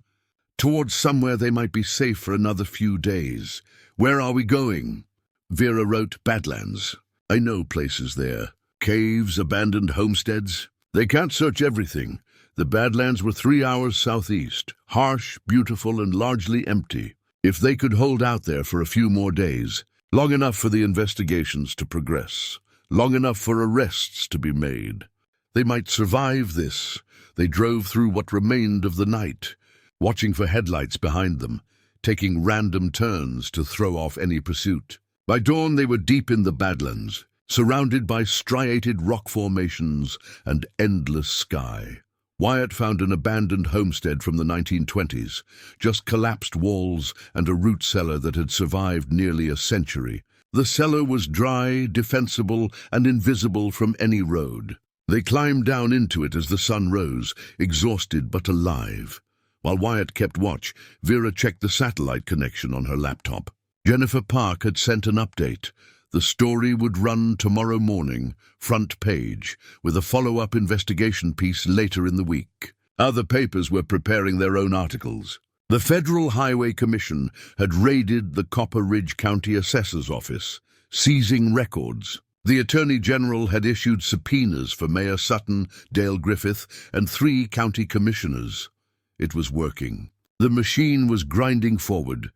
towards somewhere they might be safe for another few days. "Where are we going?" Vera wrote, "Badlands. I know places there. Caves, abandoned homesteads. They can't search everything. The Badlands were 3 hours southeast, harsh, beautiful, and largely empty. If they could hold out there for a few more days, long enough for the investigations to progress, long enough for arrests to be made, they might survive this." They drove through what remained of the night, watching for headlights behind them, taking random turns to throw off any pursuit. By dawn they were deep in the Badlands, surrounded by striated rock formations and endless sky. Wyatt found an abandoned homestead from the 1920s, just collapsed walls and a root cellar that had survived nearly a century. The cellar was dry, defensible, and invisible from any road. They climbed down into it as the sun rose, exhausted but alive. While Wyatt kept watch, Vera checked the satellite connection on her laptop. Jennifer Park had sent an update. The story would run tomorrow morning, front page, with a follow-up investigation piece later in the week. Other papers were preparing their own articles. The Federal Highway Commission had raided the Copper Ridge County Assessor's Office, seizing records. The Attorney General had issued subpoenas for Mayor Sutton, Dale Griffith, and 3 county commissioners. It was working. The machine was grinding forward,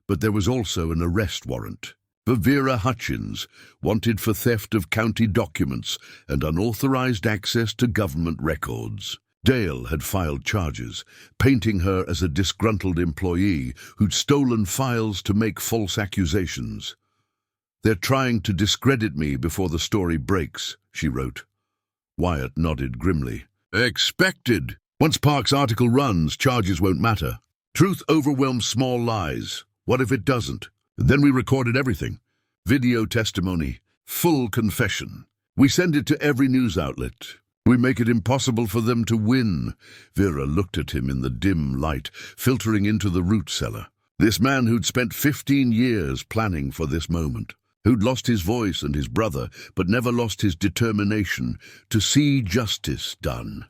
but there was also an arrest warrant for Vera Hutchins, wanted for theft of county documents and unauthorized access to government records. Dale had filed charges, painting her as a disgruntled employee who'd stolen files to make false accusations. "They're trying to discredit me before the story breaks," she wrote. Wyatt nodded grimly. "Expected. Once Park's article runs, charges won't matter. Truth overwhelms small lies. What if it doesn't? Then we recorded everything. Video testimony, full confession. We send it to every news outlet. We make it impossible for them to win." Vera looked at him in the dim light, filtering into the root cellar. This man who'd spent 15 years planning for this moment, who'd lost his voice and his brother, but never lost his determination to see justice done.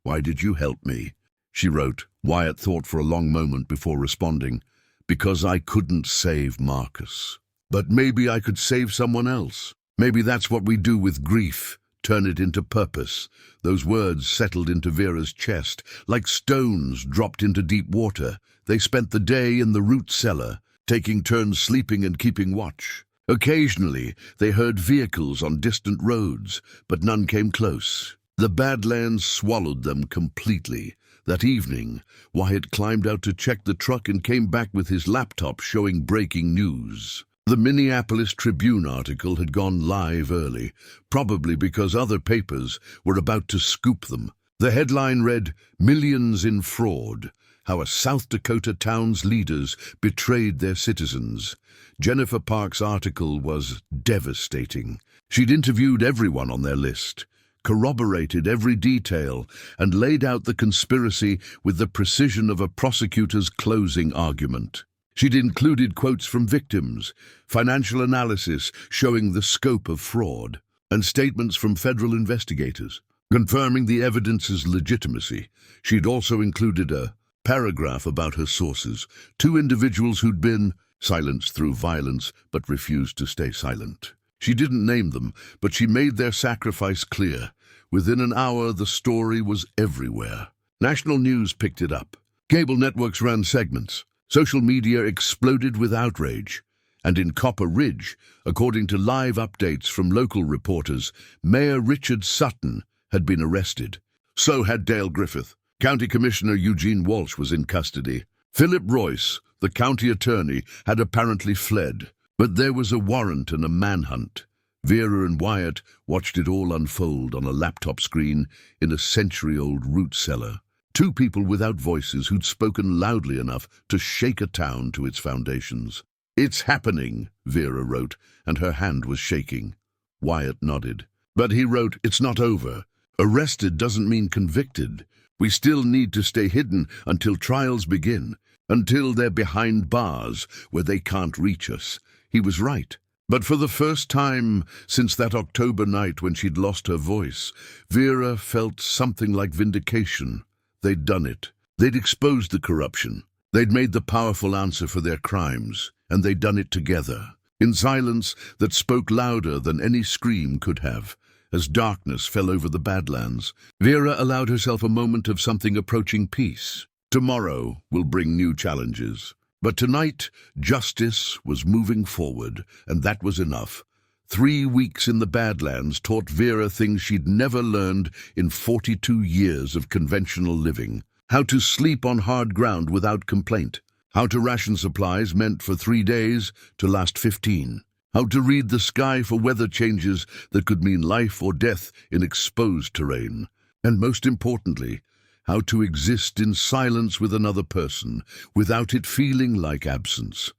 "Why did you help me?" she wrote. Wyatt thought for a long moment before responding. "Because I couldn't save Marcus. But maybe I could save someone else. Maybe that's what we do with grief, turn it into purpose." Those words settled into Vera's chest, like stones dropped into deep water. They spent the day in the root cellar, taking turns sleeping and keeping watch. Occasionally, they heard vehicles on distant roads, but none came close. The Badlands swallowed them completely. That evening, Wyatt climbed out to check the truck and came back with his laptop showing breaking news. The Minneapolis Tribune article had gone live early, probably because other papers were about to scoop them. The headline read, "Millions in Fraud, How a South Dakota Town's Leaders Betrayed Their Citizens." Jennifer Park's article was devastating. She'd interviewed everyone on their list, corroborated every detail, and laid out the conspiracy with the precision of a prosecutor's closing argument. She'd included quotes from victims, financial analysis showing the scope of fraud, and statements from federal investigators, confirming the evidence's legitimacy. She'd also included a paragraph about her sources, 2 individuals who'd been silenced through violence but refused to stay silent. She didn't name them, but she made their sacrifice clear. Within an hour, the story was everywhere. National news picked it up. Cable networks ran segments. Social media exploded with outrage. And in Copper Ridge, according to live updates from local reporters, Mayor Richard Sutton had been arrested. So had Dale Griffith. County Commissioner Eugene Walsh was in custody. Philip Royce, the county attorney, had apparently fled. But there was a warrant and a manhunt. Vera and Wyatt watched it all unfold on a laptop screen in a century-old root cellar. 2 people without voices who'd spoken loudly enough to shake a town to its foundations. "It's happening," Vera wrote, and her hand was shaking. Wyatt nodded. But he wrote, "It's not over. Arrested doesn't mean convicted. We still need to stay hidden until trials begin, until they're behind bars where they can't reach us." He was right. But for the first time since that October night when she'd lost her voice, Vera felt something like vindication. They'd done it. They'd exposed the corruption. They'd made the powerful answer for their crimes, and they'd done it together, in silence that spoke louder than any scream could have. As darkness fell over the Badlands, Vera allowed herself a moment of something approaching peace. Tomorrow will bring new challenges. But tonight, justice was moving forward, and that was enough. 3 weeks in the Badlands taught Vera things she'd never learned in 42 years of conventional living. how to sleep on hard ground without complaint, how to ration supplies meant for 3 days to last 15, how to read the sky for weather changes that could mean life or death in exposed terrain, and most importantly, how to exist in silence with another person without it feeling like absence.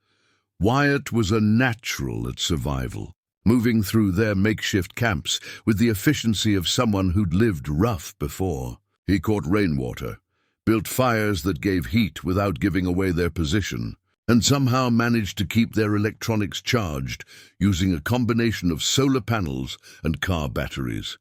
Wyatt was a natural at survival, moving through their makeshift camps with the efficiency of someone who'd lived rough before. He caught rainwater, built fires that gave heat without giving away their position, and somehow managed to keep their electronics charged using a combination of solar panels and car batteries.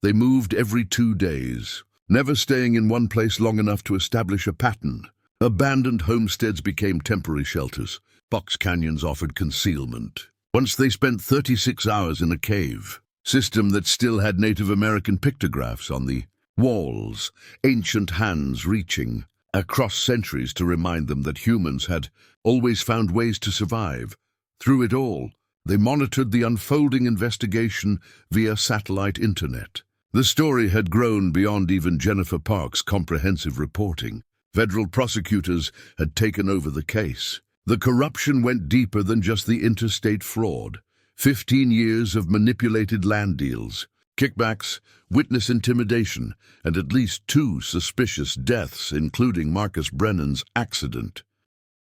They moved every 2 days, never staying in one place long enough to establish a pattern. Abandoned homesteads became temporary shelters. Box canyons offered concealment. Once they spent 36 hours in a cave, system that still had Native American pictographs on the walls, ancient hands reaching across centuries to remind them that humans had always found ways to survive. Through it all, they monitored the unfolding investigation via satellite internet. The story had grown beyond even Jennifer Park's comprehensive reporting. Federal prosecutors had taken over the case. The corruption went deeper than just the interstate fraud. 15 years of manipulated land deals, kickbacks, witness intimidation, and at least 2 suspicious deaths, including Marcus Brennan's accident.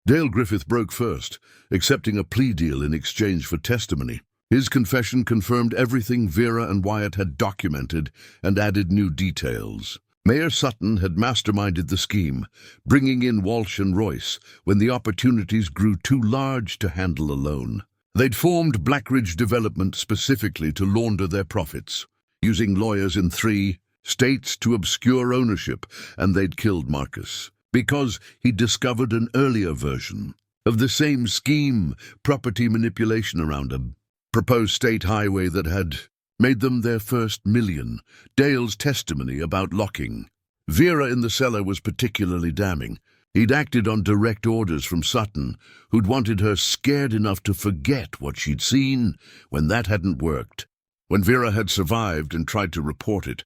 Dale Griffith broke first, accepting a plea deal in exchange for testimony. His confession confirmed everything Vera and Wyatt had documented and added new details. Mayor Sutton had masterminded the scheme, bringing in Walsh and Royce when the opportunities grew too large to handle alone. They'd formed Blackridge Development specifically to launder their profits, using lawyers in 3 states to obscure ownership, and they'd killed Marcus because he'd discovered an earlier version of the same scheme, property manipulation around a proposed state highway that had made them their first million. Dale's testimony about locking Vera in the cellar was particularly damning. He'd acted on direct orders from Sutton, who'd wanted her scared enough to forget what she'd seen when that hadn't worked. When Vera had survived and tried to report it,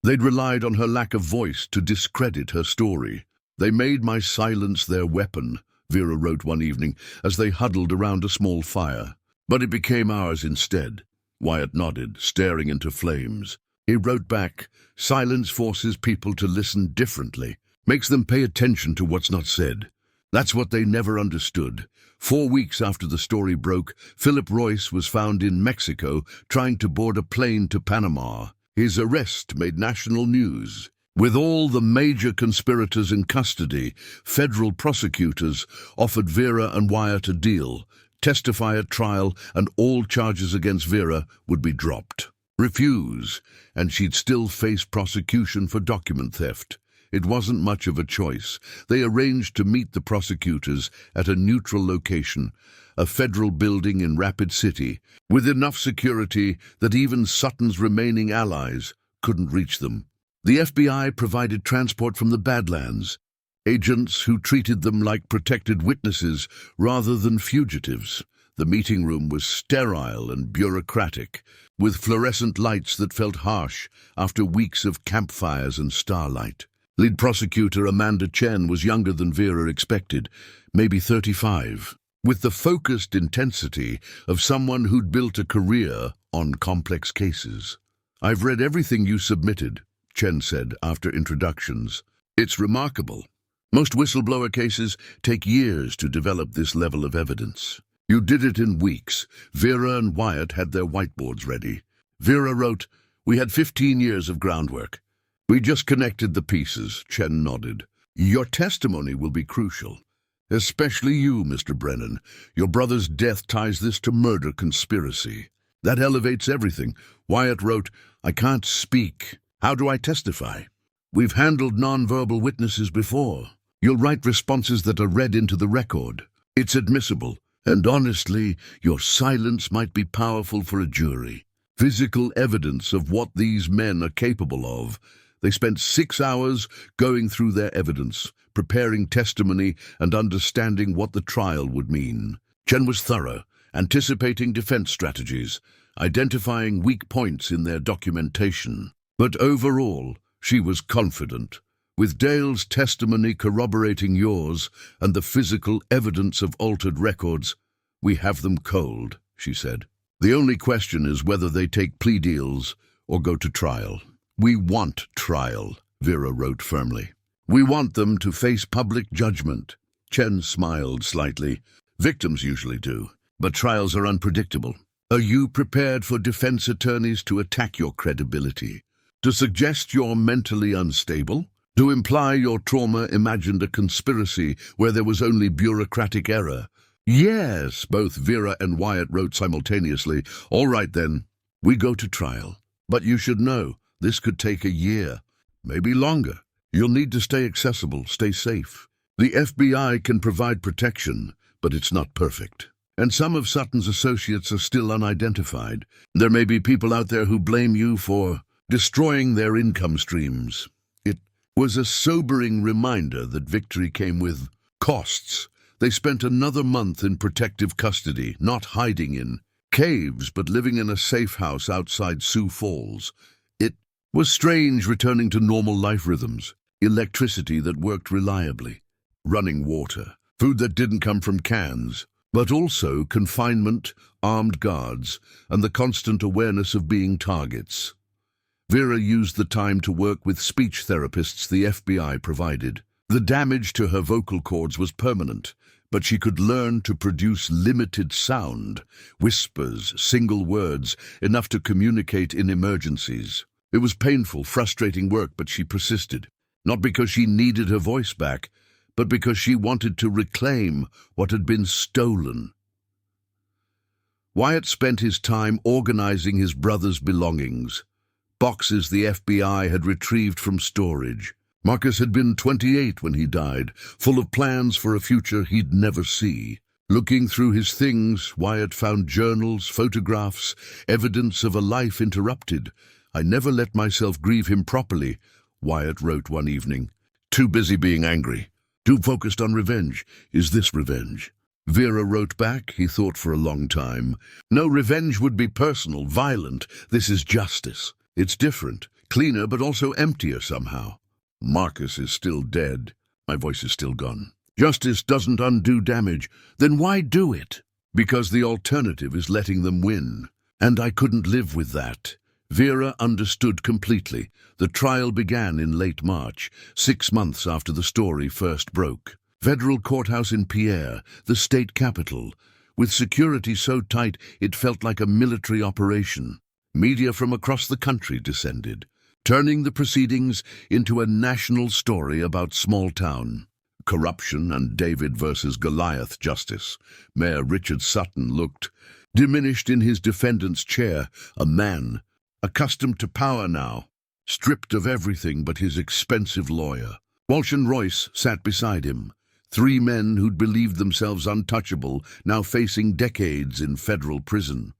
they'd relied on her lack of voice to discredit her story. "They made my silence their weapon," Vera wrote one evening as they huddled around a small fire. "But it became ours instead." Wyatt nodded, staring into flames. He wrote back, "Silence forces people to listen differently, makes them pay attention to what's not said." That's what they never understood. 4 weeks after the story broke, Philip Royce was found in Mexico trying to board a plane to Panama. His arrest made national news. With all the major conspirators in custody, federal prosecutors offered Vera and Wyatt a deal: testify at trial, and all charges against Vera would be dropped. Refuse, and she'd still face prosecution for document theft. It wasn't much of a choice. They arranged to meet the prosecutors at a neutral location, a federal building in Rapid City, with enough security that even Sutton's remaining allies couldn't reach them. The FBI provided transport from the Badlands, agents who treated them like protected witnesses rather than fugitives. The meeting room was sterile and bureaucratic, with fluorescent lights that felt harsh after weeks of campfires and starlight. Lead prosecutor Amanda Chen was younger than Vera expected, maybe 35, with the focused intensity of someone who'd built a career on complex cases. "I've read everything you submitted," Chen said after introductions. "It's remarkable. Most whistleblower cases take years to develop this level of evidence. You did it in weeks." Vera and Wyatt had their whiteboards ready. Vera wrote, "We had 15 years of groundwork. We just connected the pieces." Chen nodded. "Your testimony will be crucial. Especially you, Mr. Brennan. Your brother's death ties this to murder conspiracy. That elevates everything." Wyatt wrote, "I can't speak. How do I testify? We've handled nonverbal witnesses before. You'll write responses that are read into the record. It's admissible. And honestly, your silence might be powerful for a jury. Physical evidence of what these men are capable of." They spent 6 hours going through their evidence, preparing testimony and understanding what the trial would mean. Chen was thorough, anticipating defense strategies, identifying weak points in their documentation. But overall, she was confident. With Dale's testimony corroborating yours and the physical evidence of altered records, we have them cold, she said. The only question is whether they take plea deals or go to trial. We want trial, Vera wrote firmly. We want them to face public judgment. Chen smiled slightly. Victims usually do, but trials are unpredictable. Are you prepared for defense attorneys to attack your credibility? To suggest you're mentally unstable? To imply your trauma imagined a conspiracy where there was only bureaucratic error? Yes, both Vera and Wyatt wrote simultaneously. All right then, we go to trial. But you should know, this could take a year, maybe longer. You'll need to stay accessible, stay safe. The FBI can provide protection, but it's not perfect. And some of Sutton's associates are still unidentified. There may be people out there who blame you for destroying their income streams. It was a sobering reminder that victory came with costs. They spent another month in protective custody, not hiding in caves, but living in a safe house outside Sioux Falls. It was strange returning to normal life rhythms, electricity that worked reliably, running water, food that didn't come from cans, but also confinement, armed guards, and the constant awareness of being targets. Vera used the time to work with speech therapists the FBI provided. The damage to her vocal cords was permanent, but she could learn to produce limited sound, whispers, single words, enough to communicate in emergencies. It was painful, frustrating work, but she persisted. Not because she needed her voice back, but because she wanted to reclaim what had been stolen. Wyatt spent his time organizing his brother's belongings, boxes the FBI had retrieved from storage. Marcus had been 28 when he died, full of plans for a future he'd never see. Looking through his things, Wyatt found journals, photographs, evidence of a life interrupted. I never let myself grieve him properly, Wyatt wrote one evening. Too busy being angry. Too focused on revenge. Is this revenge? Vera wrote back. He thought for a long time. No, revenge would be personal, violent. This is justice. It's different, cleaner, but also emptier somehow. Marcus is still dead. My voice is still gone. Justice doesn't undo damage. Then why do it? Because the alternative is letting them win. And I couldn't live with that. Vera understood completely. The trial began in late March, 6 months after the story first broke. Federal courthouse in Pierre, the state capital, with security so tight it felt like a military operation. Media from across the country descended, turning the proceedings into a national story about small town corruption and David versus Goliath justice. Mayor Richard Sutton looked diminished in his defendant's chair, a man accustomed to power now, stripped of everything but his expensive lawyer. Walsh and Royce sat beside him, 3 men who'd believed themselves untouchable, now facing decades in federal prison.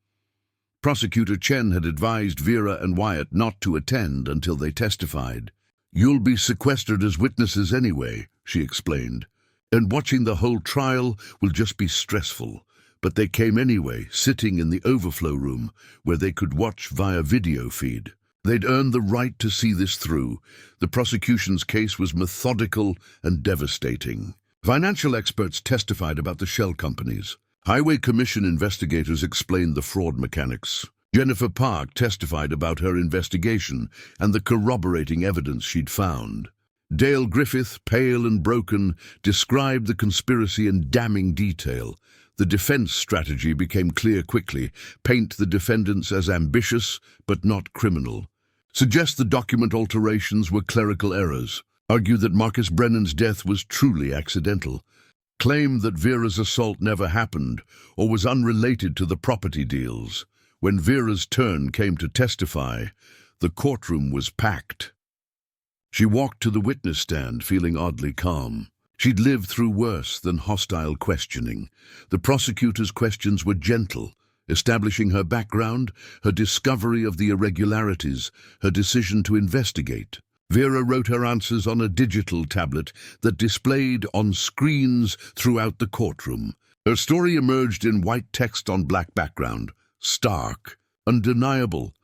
Prosecutor Chen had advised Vera and Wyatt not to attend until they testified. You'll be sequestered as witnesses anyway, she explained, and watching the whole trial will just be stressful. But they came anyway, sitting in the overflow room, where they could watch via video feed. They'd earned the right to see this through. The prosecution's case was methodical and devastating. Financial experts testified about the shell companies. Highway Commission investigators explained the fraud mechanics. Jennifer Park testified about her investigation and the corroborating evidence she'd found. Dale Griffith, pale and broken, described the conspiracy in damning detail. The defense strategy became clear quickly. Paint the defendants as ambitious, but not criminal. Suggest the document alterations were clerical errors. Argue that Marcus Brennan's death was truly accidental. Claim that Vera's assault never happened or was unrelated to the property deals. When Vera's turn came to testify, the courtroom was packed. She walked to the witness stand feeling oddly calm. She'd lived through worse than hostile questioning. The prosecutor's questions were gentle, establishing her background, her discovery of the irregularities, her decision to investigate. Vera wrote her answers on a digital tablet that displayed on screens throughout the courtroom. Her story emerged in white text on black background, stark, undeniable.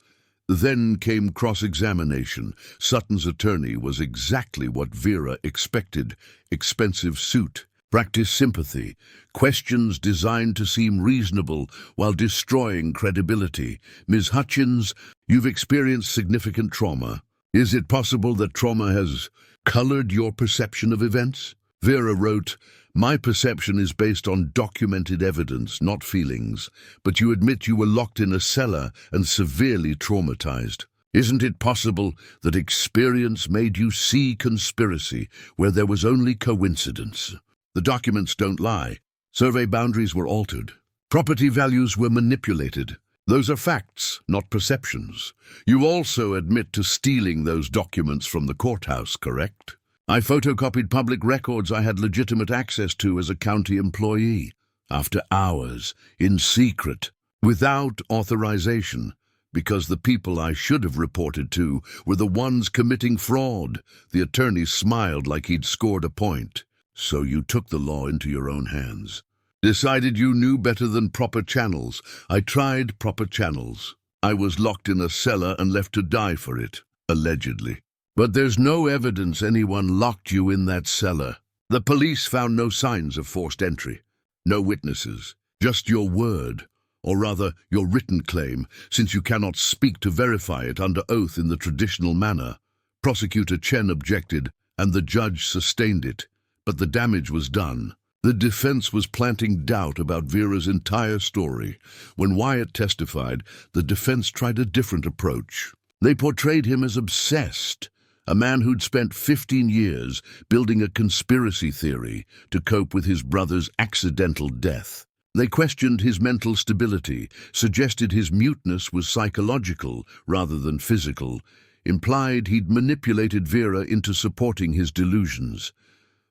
Then came cross-examination. Sutton's attorney was exactly what Vera expected. Expensive suit, practice sympathy, questions designed to seem reasonable while destroying credibility. Ms. Hutchins, you've experienced significant trauma. Is it possible that trauma has colored your perception of events? Vera wrote, my perception is based on documented evidence, not feelings, but you admit you were locked in a cellar and severely traumatized. Isn't it possible that experience made you see conspiracy where there was only coincidence? The documents don't lie. Survey boundaries were altered. Property values were manipulated. Those are facts, not perceptions. You also admit to stealing those documents from the courthouse, correct? I photocopied public records I had legitimate access to as a county employee, after hours, in secret, without authorization, because the people I should have reported to were the ones committing fraud. The attorney smiled like he'd scored a point. So you took the law into your own hands. Decided you knew better than proper channels. I tried proper channels. I was locked in a cellar and left to die for it, allegedly. But there's no evidence anyone locked you in that cellar. The police found no signs of forced entry. No witnesses. Just your word, or rather your written claim, since you cannot speak to verify it under oath in the traditional manner. Prosecutor Chen objected, and the judge sustained it. But the damage was done. The defense was planting doubt about Vera's entire story. When Wyatt testified, the defense tried a different approach. They portrayed him as obsessed, a man who'd spent 15 years building a conspiracy theory to cope with his brother's accidental death. They questioned his mental stability, suggested his muteness was psychological rather than physical, implied he'd manipulated Vera into supporting his delusions.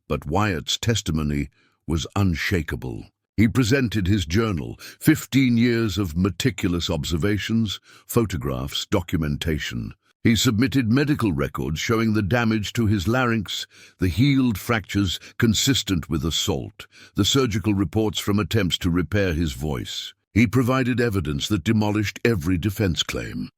But Wyatt's testimony was unshakable. He presented his journal, 15 years of meticulous observations, photographs, documentation. He submitted medical records showing the damage to his larynx, the healed fractures consistent with assault, the surgical reports from attempts to repair his voice. He provided evidence that demolished every defense claim.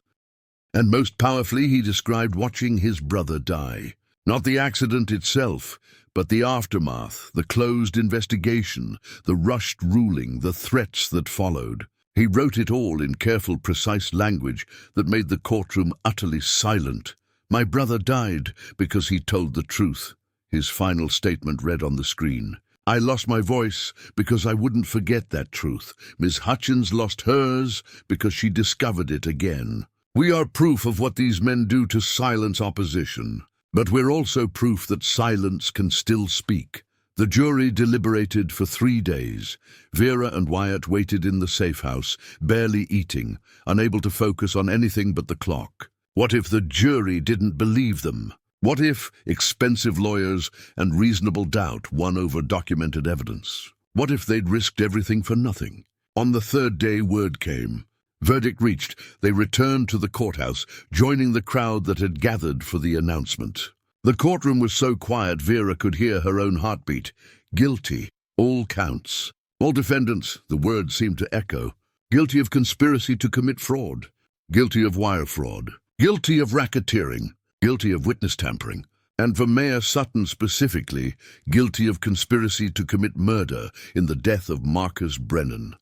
And most powerfully, he described watching his brother die. Not the accident itself, but the aftermath, the closed investigation, the rushed ruling, the threats that followed. He wrote it all in careful, precise language that made the courtroom utterly silent. My brother died because he told the truth. His final statement read on the screen. I lost my voice because I wouldn't forget that truth. Ms. Hutchins lost hers because she discovered it again. We are proof of what these men do to silence opposition. But we're also proof that silence can still speak. The jury deliberated for 3 days. Vera and Wyatt waited in the safe house, barely eating, unable to focus on anything but the clock. What if the jury didn't believe them? What if expensive lawyers and reasonable doubt won over documented evidence? What if they'd risked everything for nothing? On the 3rd day, word came. Verdict reached. They returned to the courthouse, joining the crowd that had gathered for the announcement. The courtroom was so quiet Vera could hear her own heartbeat. Guilty. All counts. All defendants, the words seemed to echo. Guilty of conspiracy to commit fraud. Guilty of wire fraud. Guilty of racketeering. Guilty of witness tampering. And for Mayor Sutton specifically, guilty of conspiracy to commit murder in the death of Marcus Brennan.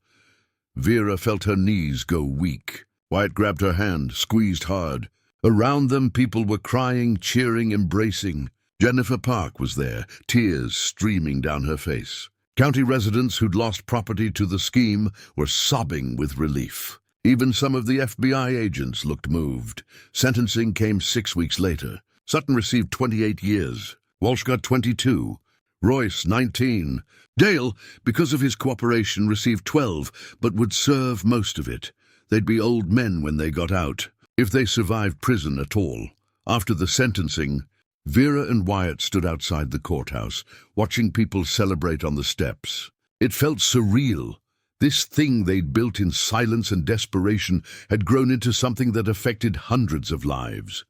Vera felt her knees go weak. Wyatt grabbed her hand, squeezed hard. Around them, people were crying, cheering, embracing. Jennifer Park was there, tears streaming down her face. County residents who'd lost property to the scheme were sobbing with relief. Even some of the FBI agents looked moved. Sentencing came 6 weeks later. Sutton received 28 years. Walsh got 22. Royce, 19. Dale, because of his cooperation, received 12, but would serve most of it. They'd be old men when they got out, if they survived prison at all. After the sentencing, Vera and Wyatt stood outside the courthouse, watching people celebrate on the steps. It felt surreal. This thing they'd built in silence and desperation had grown into something that affected hundreds of lives.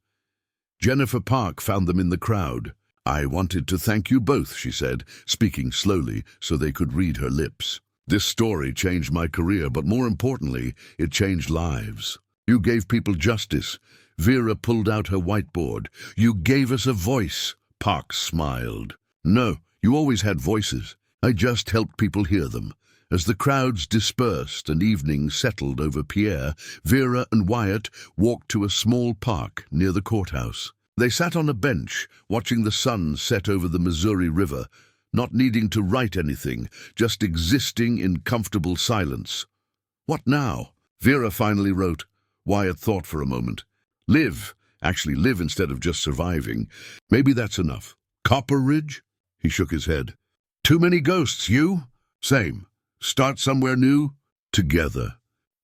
Jennifer Park found them in the crowd. I wanted to thank you both, she said, speaking slowly so they could read her lips. This story changed my career, but more importantly, it changed lives. You gave people justice. Vera pulled out her whiteboard. You gave us a voice. Parks smiled. No, you always had voices. I just helped people hear them. As the crowds dispersed and evening settled over Pierre, Vera and Wyatt walked to a small park near the courthouse. They sat on a bench, watching the sun set over the Missouri River, not needing to write anything, just existing in comfortable silence. What now? Vera finally wrote. Wyatt thought for a moment. Live. Actually live instead of just surviving. Maybe that's enough. Copper Ridge? He shook his head. Too many ghosts, you? Same. Start somewhere new? Together.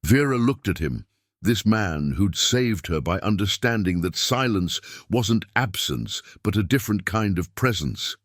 Vera looked at him, this man who'd saved her by understanding that silence wasn't absence, but a different kind of presence.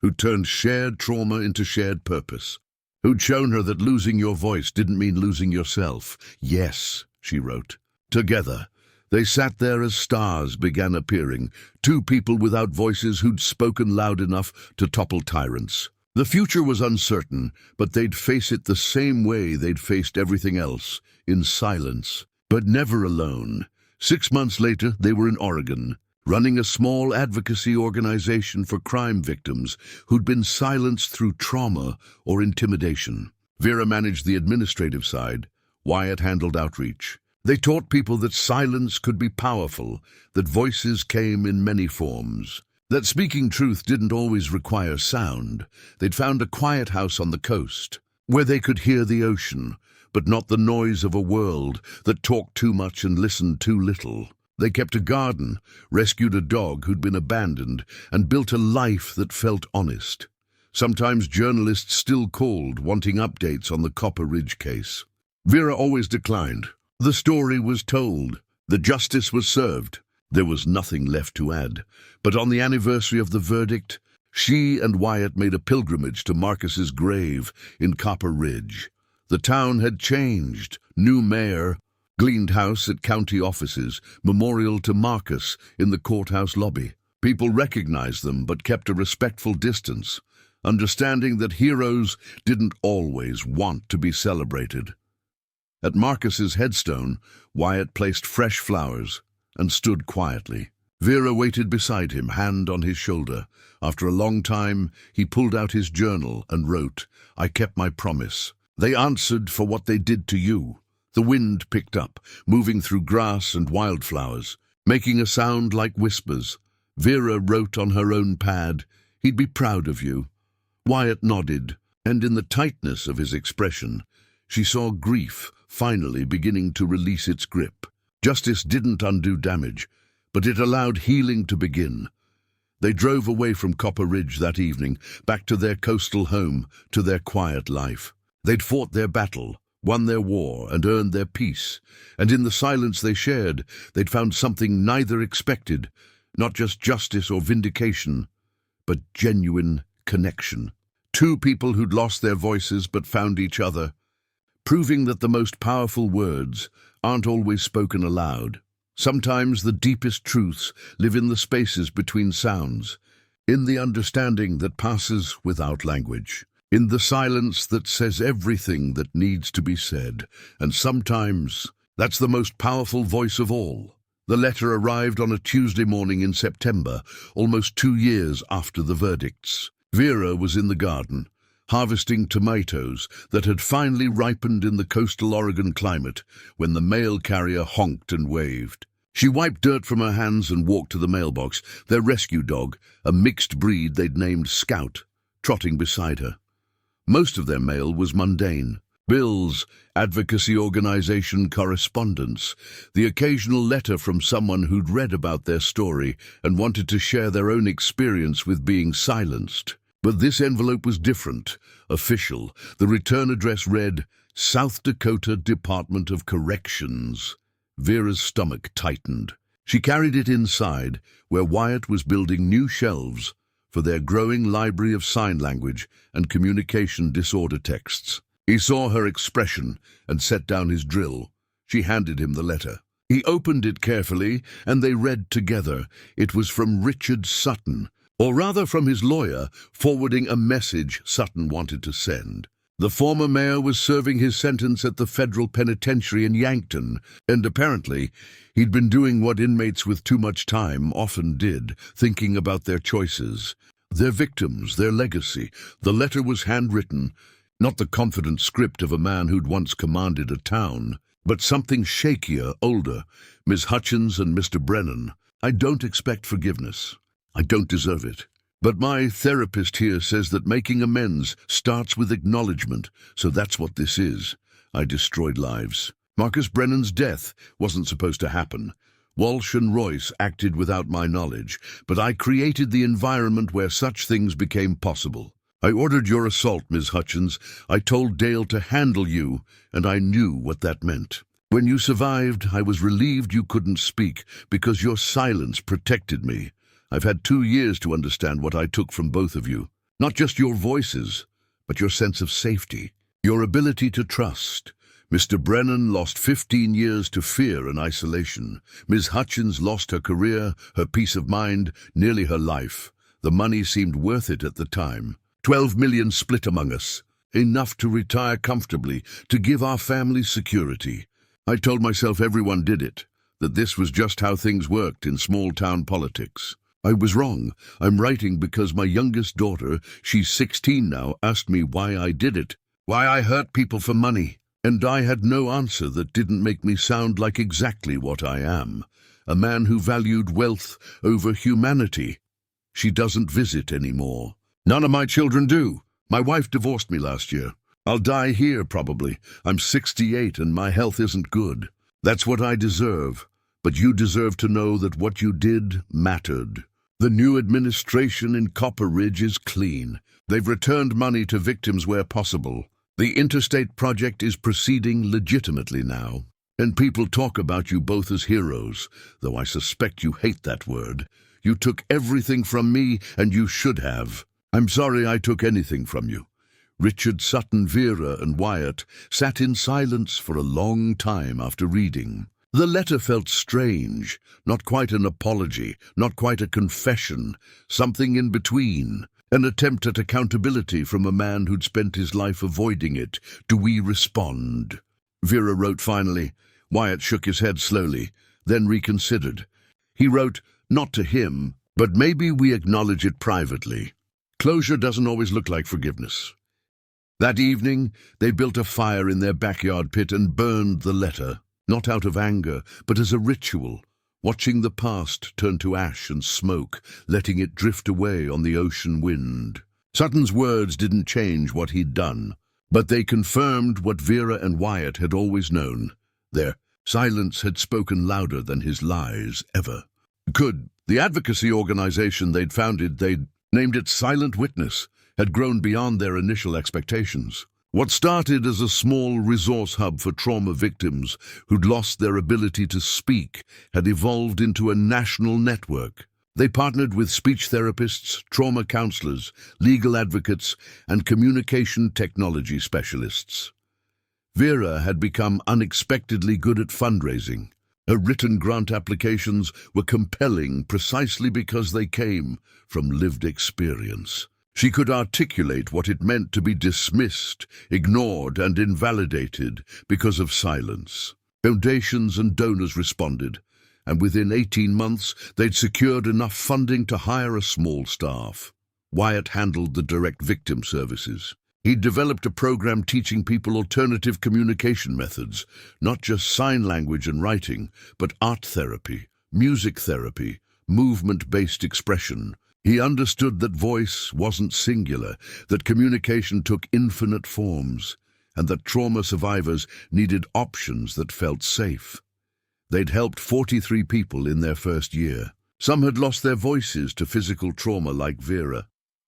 Who'd turned shared trauma into shared purpose. Who'd shown her that losing your voice didn't mean losing yourself. Yes, she wrote. Together. They sat there as stars began appearing, two people without voices who'd spoken loud enough to topple tyrants. The future was uncertain, but they'd face it the same way they'd faced everything else, in silence. But never alone. 6 months later, they were in Oregon, running a small advocacy organization for crime victims who'd been silenced through trauma or intimidation. Vera managed the administrative side. Wyatt handled outreach. They taught people that silence could be powerful, that voices came in many forms. That speaking truth didn't always require sound. They'd found a quiet house on the coast, where they could hear the ocean, but not the noise of a world that talked too much and listened too little. They kept a garden, rescued a dog who'd been abandoned, and built a life that felt honest. Sometimes journalists still called, wanting updates on the Copper Ridge case. Vera always declined. The story was told. The justice was served. There was nothing left to add. But on the anniversary of the verdict, she and Wyatt made a pilgrimage to Marcus's grave in Copper Ridge. The town had changed. New mayor, gleaned house at county offices, memorial to Marcus in the courthouse lobby. People recognized them but kept a respectful distance, understanding that heroes didn't always want to be celebrated. At Marcus's headstone, Wyatt placed fresh flowers and stood quietly. Vera waited beside him, hand on his shoulder. After a long time, he pulled out his journal and wrote, "I kept my promise. They answered for what they did to you." The wind picked up, moving through grass and wildflowers, making a sound like whispers. Vera wrote on her own pad, "He'd be proud of you." Wyatt nodded, and in the tightness of his expression, she saw grief finally beginning to release its grip. Justice didn't undo damage, but it allowed healing to begin. They drove away from Copper Ridge that evening, back to their coastal home, to their quiet life. They'd fought their battle, won their war, and earned their peace. And in the silence they shared, they'd found something neither expected, not just justice or vindication, but genuine connection. Two people who'd lost their voices but found each other, proving that the most powerful words aren't always spoken aloud. Sometimes the deepest truths live in the spaces between sounds, in the understanding that passes without language, in the silence that says everything that needs to be said. And sometimes that's the most powerful voice of all. The letter arrived on a Tuesday morning in September, almost 2 years after the verdicts. Vera was in the garden, harvesting tomatoes that had finally ripened in the coastal Oregon climate when the mail carrier honked and waved. She wiped dirt from her hands and walked to the mailbox, their rescue dog, a mixed breed they'd named Scout, trotting beside her. Most of their mail was mundane. Bills, advocacy organization correspondence, the occasional letter from someone who'd read about their story and wanted to share their own experience with being silenced. But this envelope was different, official. The return address read, South Dakota Department of Corrections. Vera's stomach tightened. She carried it inside, where Wyatt was building new shelves for their growing library of sign language and communication disorder texts. He saw her expression and set down his drill. She handed him the letter. He opened it carefully, and they read together. It was from Richard Sutton, or rather from his lawyer, forwarding a message Sutton wanted to send. The former mayor was serving his sentence at the federal penitentiary in Yankton, and apparently he'd been doing what inmates with too much time often did, thinking about their choices, their victims, their legacy. The letter was handwritten, not the confident script of a man who'd once commanded a town, but something shakier, older. Ms. Hutchins and Mr. Brennan, I don't expect forgiveness. I don't deserve it. But my therapist here says that making amends starts with acknowledgement, so that's what this is. I destroyed lives. Marcus Brennan's death wasn't supposed to happen. Walsh and Royce acted without my knowledge, but I created the environment where such things became possible. I ordered your assault, Ms. Hutchins. I told Dale to handle you, and I knew what that meant. When you survived, I was relieved you couldn't speak, because your silence protected me. I've had 2 years to understand what I took from both of you. Not just your voices, but your sense of safety, your ability to trust. Mr. Brennan lost 15 years to fear and isolation. Ms. Hutchins lost her career, her peace of mind, nearly her life. The money seemed worth it at the time. 12 million split among us. Enough to retire comfortably, to give our family security. I told myself everyone did it, that this was just how things worked in small-town politics. I was wrong. I'm writing because my youngest daughter, she's 16 now, asked me why I did it, why I hurt people for money. And I had no answer that didn't make me sound like exactly what I am, a man who valued wealth over humanity. She doesn't visit anymore. None of my children do. My wife divorced me last year. I'll die here probably. I'm 68 and my health isn't good. That's what I deserve. But you deserve to know that what you did mattered. The new administration in Copper Ridge is clean. They've returned money to victims where possible. The interstate project is proceeding legitimately now. And people talk about you both as heroes, though I suspect you hate that word. You took everything from me, and you should have. I'm sorry I took anything from you. Richard, Sutton, Vera, and Wyatt sat in silence for a long time after reading. The letter felt strange, not quite an apology, not quite a confession, something in between, an attempt at accountability from a man who'd spent his life avoiding it. Do we respond? Vera wrote finally. Wyatt shook his head slowly, then reconsidered. He wrote, not to him, but maybe we acknowledge it privately. Closure doesn't always look like forgiveness. That evening, they built a fire in their backyard pit and burned the letter. Not out of anger, but as a ritual, watching the past turn to ash and smoke, letting it drift away on the ocean wind. Sutton's words didn't change what he'd done, but they confirmed what Vera and Wyatt had always known. Their silence had spoken louder than his lies ever could. The advocacy organization they'd founded, they'd named it Silent Witness, had grown beyond their initial expectations. What started as a small resource hub for trauma victims who'd lost their ability to speak had evolved into a national network. They partnered with speech therapists, trauma counselors, legal advocates, and communication technology specialists. Vera had become unexpectedly good at fundraising. Her written grant applications were compelling precisely because they came from lived experience. She could articulate what it meant to be dismissed, ignored, and invalidated because of silence. Foundations and donors responded, and within 18 months they'd secured enough funding to hire a small staff. Wyatt handled the direct victim services. He'd developed a program teaching people alternative communication methods, not just sign language and writing, but art therapy, music therapy, movement-based expression. He understood that voice wasn't singular, that communication took infinite forms, and that trauma survivors needed options that felt safe. They'd helped 43 people in their first year. Some had lost their voices to physical trauma like Vera.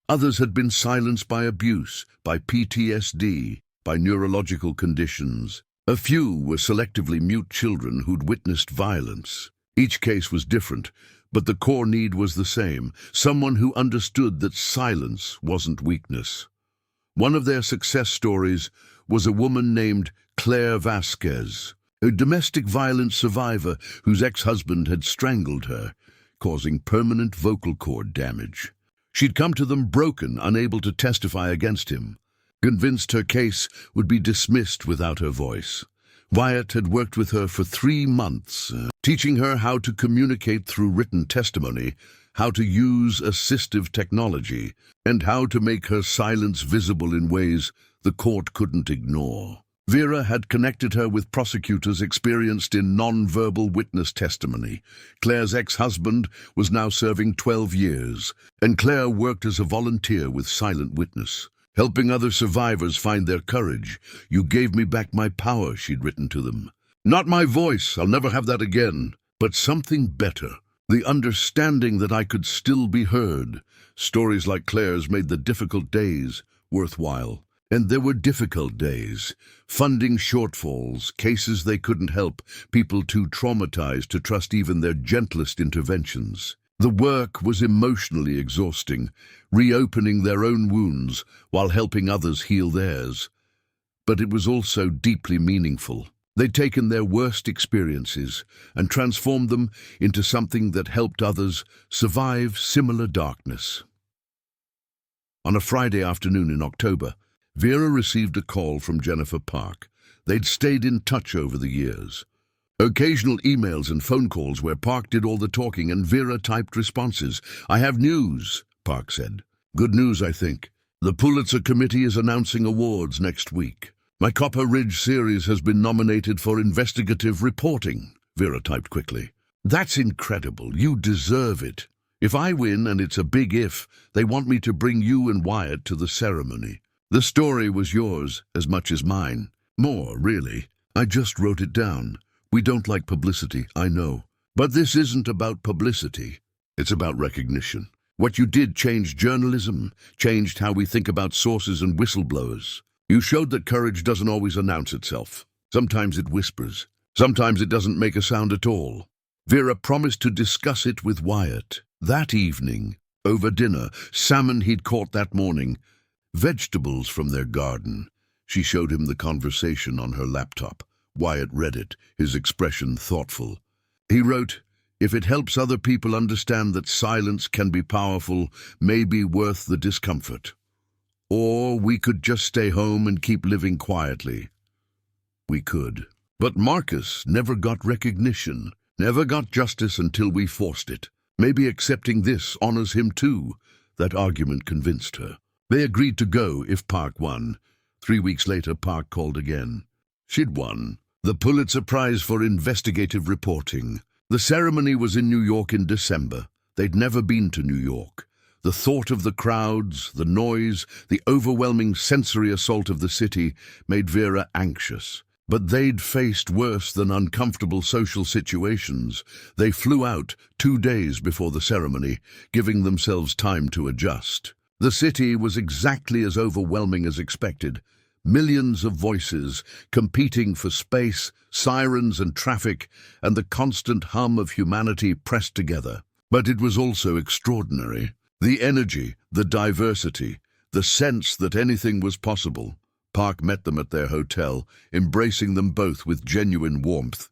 Others had been silenced by abuse, by PTSD, by neurological conditions. A few were selectively mute children who'd witnessed violence. Each case was different, but the core need was the same, someone who understood that silence wasn't weakness. One of their success stories was a woman named Claire Vasquez, a domestic violence survivor whose ex-husband had strangled her, causing permanent vocal cord damage. She'd come to them broken, unable to testify against him. convinced her case would be dismissed without her voice. Wyatt had worked with her for 3 months, teaching her how to communicate through written testimony, how to use assistive technology, and how to make her silence visible in ways the court couldn't ignore. Vera had connected her with prosecutors experienced in non-verbal witness testimony. Claire's ex-husband was now serving 12 years, and Claire worked as a volunteer with Silent Witness, helping other survivors find their courage. "You gave me back my power," she'd written to them. "Not my voice, I'll never have that again, but something better. The understanding that I could still be heard." Stories like Claire's made the difficult days worthwhile. And there were difficult days. Funding shortfalls, cases they couldn't help, people too traumatized to trust even their gentlest interventions. The work was emotionally exhausting, reopening their own wounds while helping others heal theirs. But it was also deeply meaningful. They'd taken their worst experiences and transformed them into something that helped others survive similar darkness. On a Friday afternoon in October, Vera received a call from Jennifer Park. They'd stayed in touch over the years. Occasional emails and phone calls where Park did all the talking and Vera typed responses. "I have news," Park said. "Good news, I think. The Pulitzer Committee is announcing awards next week. My Copper Ridge series has been nominated for investigative reporting," Vera typed quickly. "That's incredible. You deserve it. If I win, and it's a big if, they want me to bring you and Wyatt to the ceremony. The story was yours as much as mine. More, really. I just wrote it down. We don't like publicity, I know. But this isn't about publicity. It's about recognition. What you did changed journalism, changed how we think about sources and whistleblowers. You showed that courage doesn't always announce itself. Sometimes it whispers. Sometimes it doesn't make a sound at all." Vera promised to discuss it with Wyatt. That evening, over dinner, salmon he'd caught that morning, vegetables from their garden. She showed him the conversation on her laptop. Wyatt read it, his expression thoughtful. He wrote, "If it helps other people understand that silence can be powerful, may be worth the discomfort. Or we could just stay home and keep living quietly." We could. But Marcus never got recognition, never got justice until we forced it. Maybe accepting this honors him too. That argument convinced her. They agreed to go if Park won. 3 weeks later, Park called again. She'd won the Pulitzer Prize for investigative reporting. The ceremony was in New York in December. They'd never been to New York. The thought of the crowds, the noise, the overwhelming sensory assault of the city made Vera anxious. But they'd faced worse than uncomfortable social situations. They flew out 2 days before the ceremony, giving themselves time to adjust. The city was exactly as overwhelming as expected. Millions of voices competing for space, sirens and traffic, and the constant hum of humanity pressed together. But it was also extraordinary. The energy, the diversity, the sense that anything was possible. Park met them at their hotel, embracing them both with genuine warmth.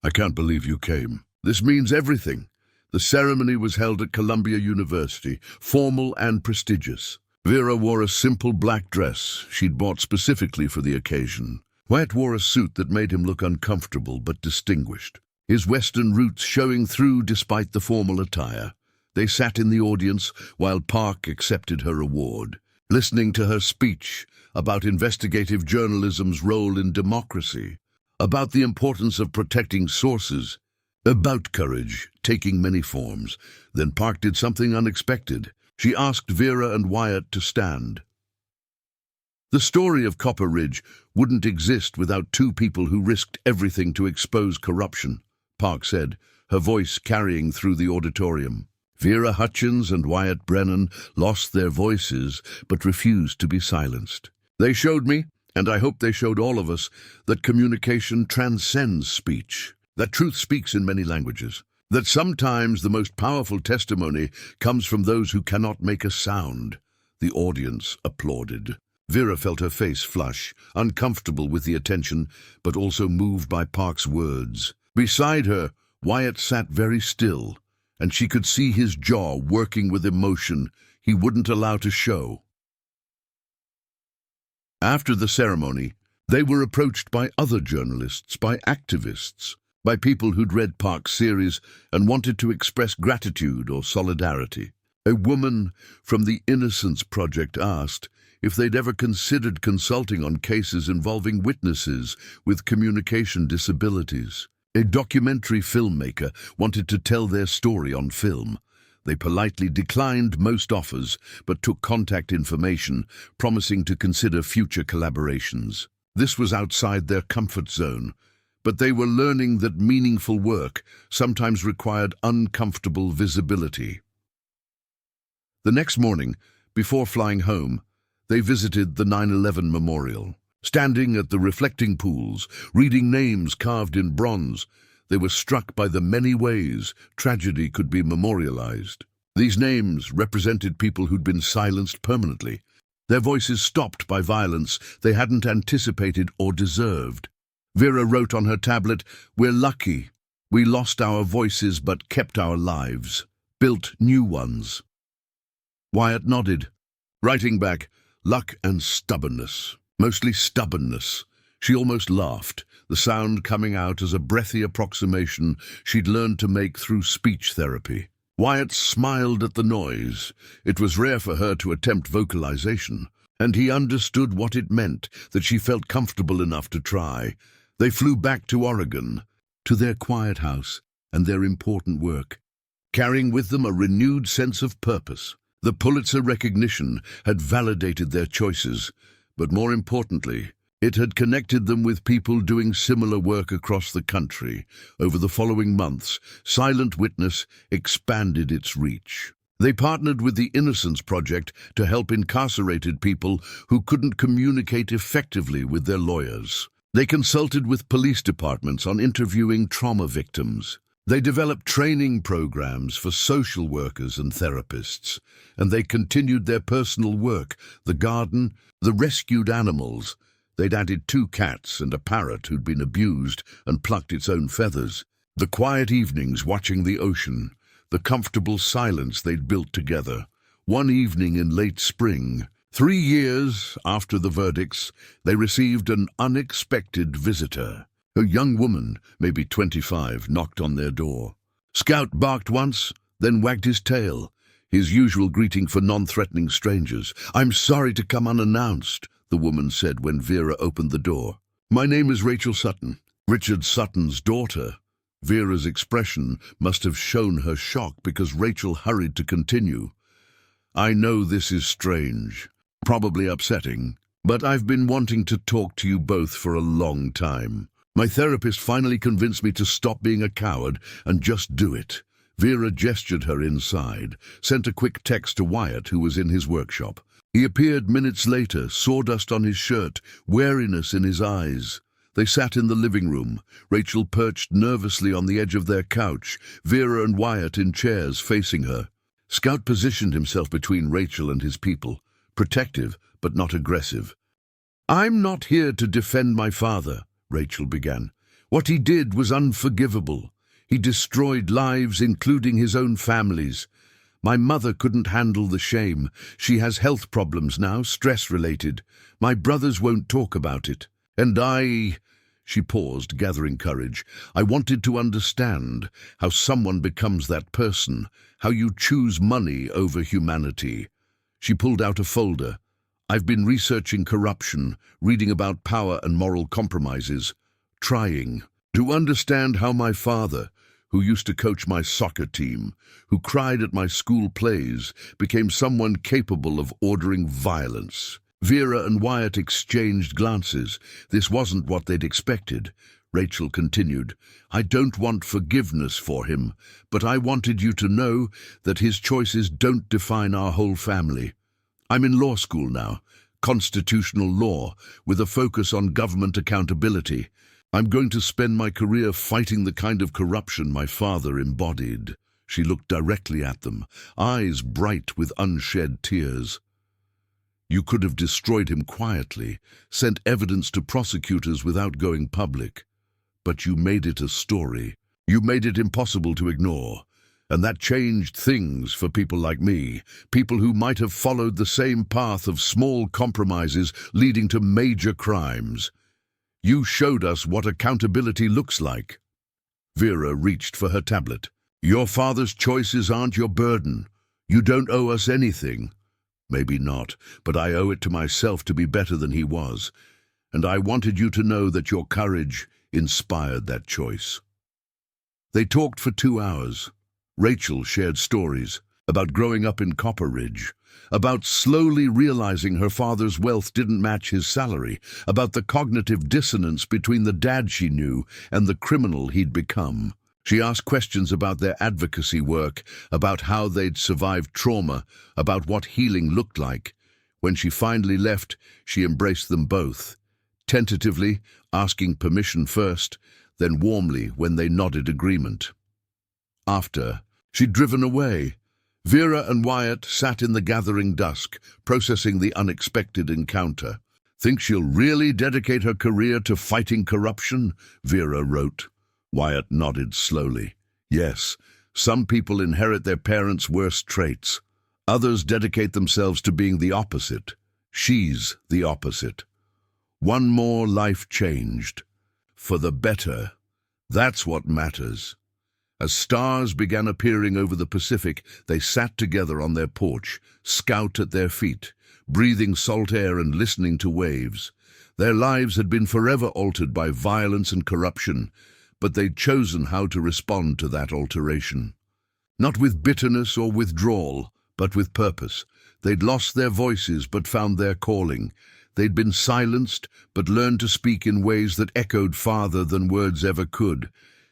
"I can't believe you came. This means everything." The ceremony was held at Columbia University, formal and prestigious. Vera wore a simple black dress she'd bought specifically for the occasion. Wyatt wore a suit that made him look uncomfortable but distinguished, his Western roots showing through despite the formal attire. They sat in the audience while Park accepted her award, listening to her speech about investigative journalism's role in democracy, about the importance of protecting sources, about courage taking many forms. Then Park did something unexpected. She asked Vera and Wyatt to stand. The story of Copper Ridge wouldn't exist without 2 people who risked everything to expose corruption, Park said, her voice carrying through the auditorium. Vera Hutchins and Wyatt Brennan lost their voices but refused to be silenced. "They showed me, and I hope they showed all of us, that communication transcends speech, that truth speaks in many languages, that sometimes the most powerful testimony comes from those who cannot make a sound." The audience applauded. Vera felt her face flush, uncomfortable with the attention, but also moved by Park's words. Beside her, Wyatt sat very still, and she could see his jaw working with emotion he wouldn't allow to show. After the ceremony, they were approached by other journalists, by activists, by people who'd read Park's series and wanted to express gratitude or solidarity. A woman from the Innocence Project asked if they'd ever considered consulting on cases involving witnesses with communication disabilities. A documentary filmmaker wanted to tell their story on film. They politely declined most offers, but took contact information, promising to consider future collaborations. This was outside their comfort zone, but they were learning that meaningful work sometimes required uncomfortable visibility. The next morning, before flying home, they visited the 9/11 memorial. Standing at the reflecting pools, reading names carved in bronze, they were struck by the many ways tragedy could be memorialized. These names represented people who'd been silenced permanently, their voices stopped by violence they hadn't anticipated or deserved. Vera wrote on her tablet, "We're lucky. We lost our voices but kept our lives, built new ones." Wyatt nodded, writing back, "Luck and stubbornness. Mostly stubbornness." She almost laughed, the sound coming out as a breathy approximation she'd learned to make through speech therapy. Wyatt smiled at the noise. It was rare for her to attempt vocalization, and he understood what it meant, that she felt comfortable enough to try. They flew back to Oregon, to their quiet house and their important work, carrying with them a renewed sense of purpose. The Pulitzer recognition had validated their choices, but more importantly, it had connected them with people doing similar work across the country. Over the following months, Silent Witness expanded its reach. They partnered with the Innocence Project to help incarcerated people who couldn't communicate effectively with their lawyers. They consulted with police departments on interviewing trauma victims. They developed training programs for social workers and therapists, and they continued their personal work, the garden, the rescued animals. They'd added 2 cats and a parrot who'd been abused and plucked its own feathers. The quiet evenings watching the ocean, the comfortable silence they'd built together. One evening in late spring, 3 years after the verdicts, they received an unexpected visitor. A young woman, maybe 25, knocked on their door. Scout barked once, then wagged his tail, his usual greeting for non-threatening strangers. "I'm sorry to come unannounced," the woman said when Vera opened the door. "My name is Rachel Sutton, Richard Sutton's daughter." Vera's expression must have shown her shock because Rachel hurried to continue. "I know this is strange, probably upsetting, but I've been wanting to talk to you both for a long time. My therapist finally convinced me to stop being a coward and just do it." Vera gestured her inside, sent a quick text to Wyatt, who was in his workshop. He appeared minutes later, sawdust on his shirt, wariness in his eyes. They sat in the living room, Rachel perched nervously on the edge of their couch, Vera and Wyatt in chairs facing her. Scout positioned himself between Rachel and his people, protective but not aggressive. "I'm not here to defend my father," Rachel began. "What he did was unforgivable. He destroyed lives, including his own family's. My mother couldn't handle the shame. She has health problems now, stress-related. My brothers won't talk about it. And She paused, gathering courage. "I wanted to understand how someone becomes that person, how you choose money over humanity." She pulled out a folder. "I've been researching corruption, reading about power and moral compromises, trying to understand how my father, who used to coach my soccer team, who cried at my school plays, became someone capable of ordering violence." Vera and Wyatt exchanged glances. This wasn't what they'd expected. Rachel continued, "I don't want forgiveness for him, but I wanted you to know that his choices don't define our whole family. I'm in law school now, constitutional law, with a focus on government accountability. I'm going to spend my career fighting the kind of corruption my father embodied." She looked directly at them, eyes bright with unshed tears. "You could have destroyed him quietly, sent evidence to prosecutors without going public. But you made it a story. You made it impossible to ignore. And that changed things for people like me, people who might have followed the same path of small compromises leading to major crimes. You showed us what accountability looks like. Vera reached for her tablet. Your father's choices aren't your burden. You don't owe us anything. Maybe not, but I owe it to myself to be better than he was. And I wanted you to know that your courage inspired that choice. They talked for 2 hours. Rachel shared stories about growing up in Copper Ridge, about slowly realizing her father's wealth didn't match his salary, about the cognitive dissonance between the dad she knew and the criminal he'd become. She asked questions about their advocacy work, about how they'd survived trauma, about what healing looked like. When she finally left, she embraced them both, tentatively, asking permission first, then warmly when they nodded agreement. After, she'd driven away. Vera and Wyatt sat in the gathering dusk, processing the unexpected encounter. Think she'll really dedicate her career to fighting corruption? Vera wrote. Wyatt nodded slowly. Yes, some people inherit their parents' worst traits. Others dedicate themselves to being the opposite. She's the opposite. One more life changed. For the better. That's what matters. As stars began appearing over the Pacific, they sat together on their porch, Scout at their feet, breathing salt air and listening to waves. Their lives had been forever altered by violence and corruption, but they'd chosen how to respond to that alteration. Not with bitterness or withdrawal, but with purpose. They'd lost their voices but found their calling. They'd been silenced but learned to speak in ways that echoed farther than words ever could.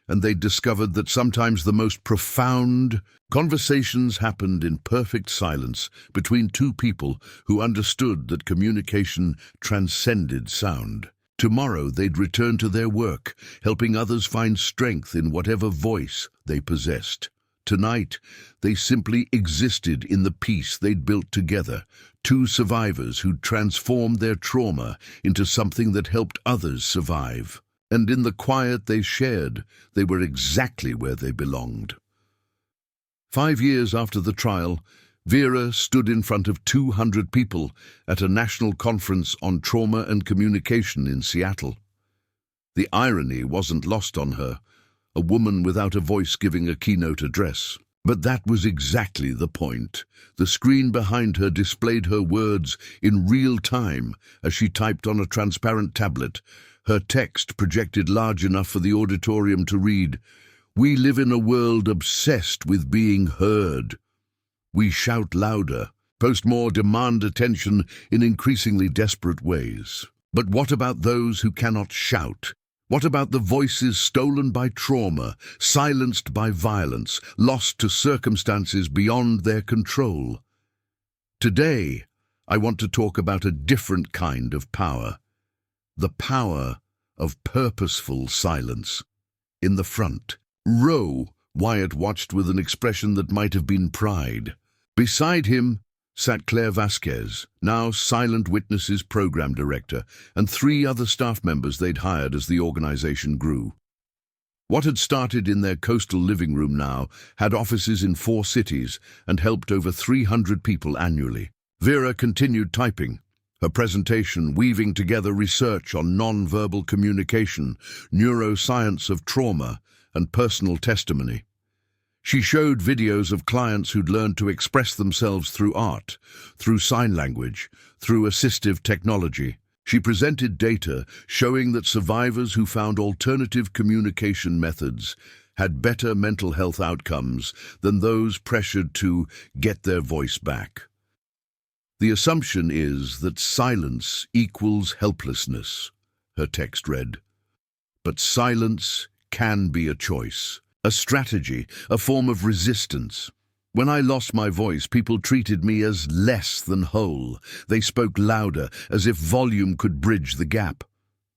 And they discovered that sometimes the most profound conversations happened in perfect silence between two people who understood that communication transcended sound. Tomorrow they'd return to their work, helping others find strength in whatever voice they possessed. Tonight, they simply existed in the peace they'd built together, two survivors who'd transformed their trauma into something that helped others survive. And in the quiet they shared, they were exactly where they belonged. 5 years after the trial, Vera stood in front of 200 people at a national conference on trauma and communication in Seattle. The irony wasn't lost on her, a woman without a voice giving a keynote address. But that was exactly the point. The screen behind her displayed her words in real time as she typed on a transparent tablet. Her text projected large enough for the auditorium to read, "We live in a world obsessed with being heard. We shout louder, post more, demand attention in increasingly desperate ways. But what about those who cannot shout? What about the voices stolen by trauma, silenced by violence, lost to circumstances beyond their control?" Today, I want to talk about a different kind of power. The power of purposeful silence. In the front row, Wyatt watched with an expression that might have been pride. Beside him sat Claire Vasquez, now Silent Witnesses program director, and 3 other staff members they'd hired as the organization grew. What had started in their coastal living room now had offices in 4 cities and helped over 300 people annually. Vera continued typing, her presentation weaving together research on non-verbal communication, neuroscience of trauma, and personal testimony. She showed videos of clients who'd learned to express themselves through art, through sign language, through assistive technology. She presented data showing that survivors who found alternative communication methods had better mental health outcomes than those pressured to get their voice back. The assumption is that silence equals helplessness, her text read. But silence can be a choice, a strategy, a form of resistance. When I lost my voice, people treated me as less than whole. They spoke louder, as if volume could bridge the gap.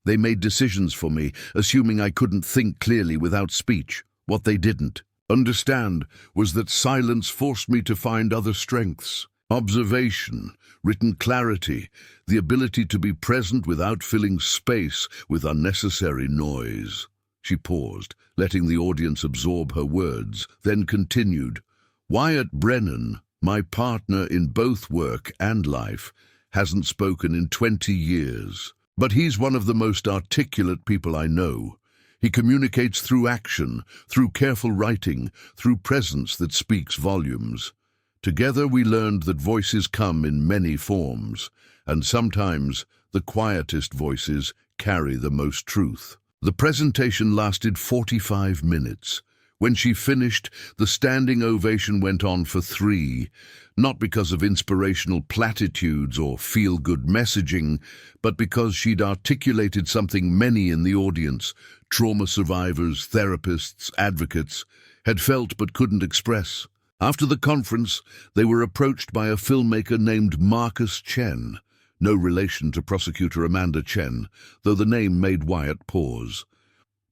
They made decisions for me, assuming I couldn't think clearly without speech. What they didn't understand was that silence forced me to find other strengths. Observation, written clarity, the ability to be present without filling space with unnecessary noise. She paused, letting the audience absorb her words, then continued. Wyatt Brennan, my partner in both work and life, hasn't spoken in 20 years. But he's one of the most articulate people I know. He communicates through action, through careful writing, through presence that speaks volumes. Together we learned that voices come in many forms, and sometimes the quietest voices carry the most truth. The presentation lasted 45 minutes. When she finished, the standing ovation went on for 3, not because of inspirational platitudes or feel-good messaging, but because she'd articulated something many in the audience, trauma survivors, therapists, advocates, had felt but couldn't express. After the conference, they were approached by a filmmaker named Marcus Chen, no relation to prosecutor Amanda Chen, though the name made Wyatt pause.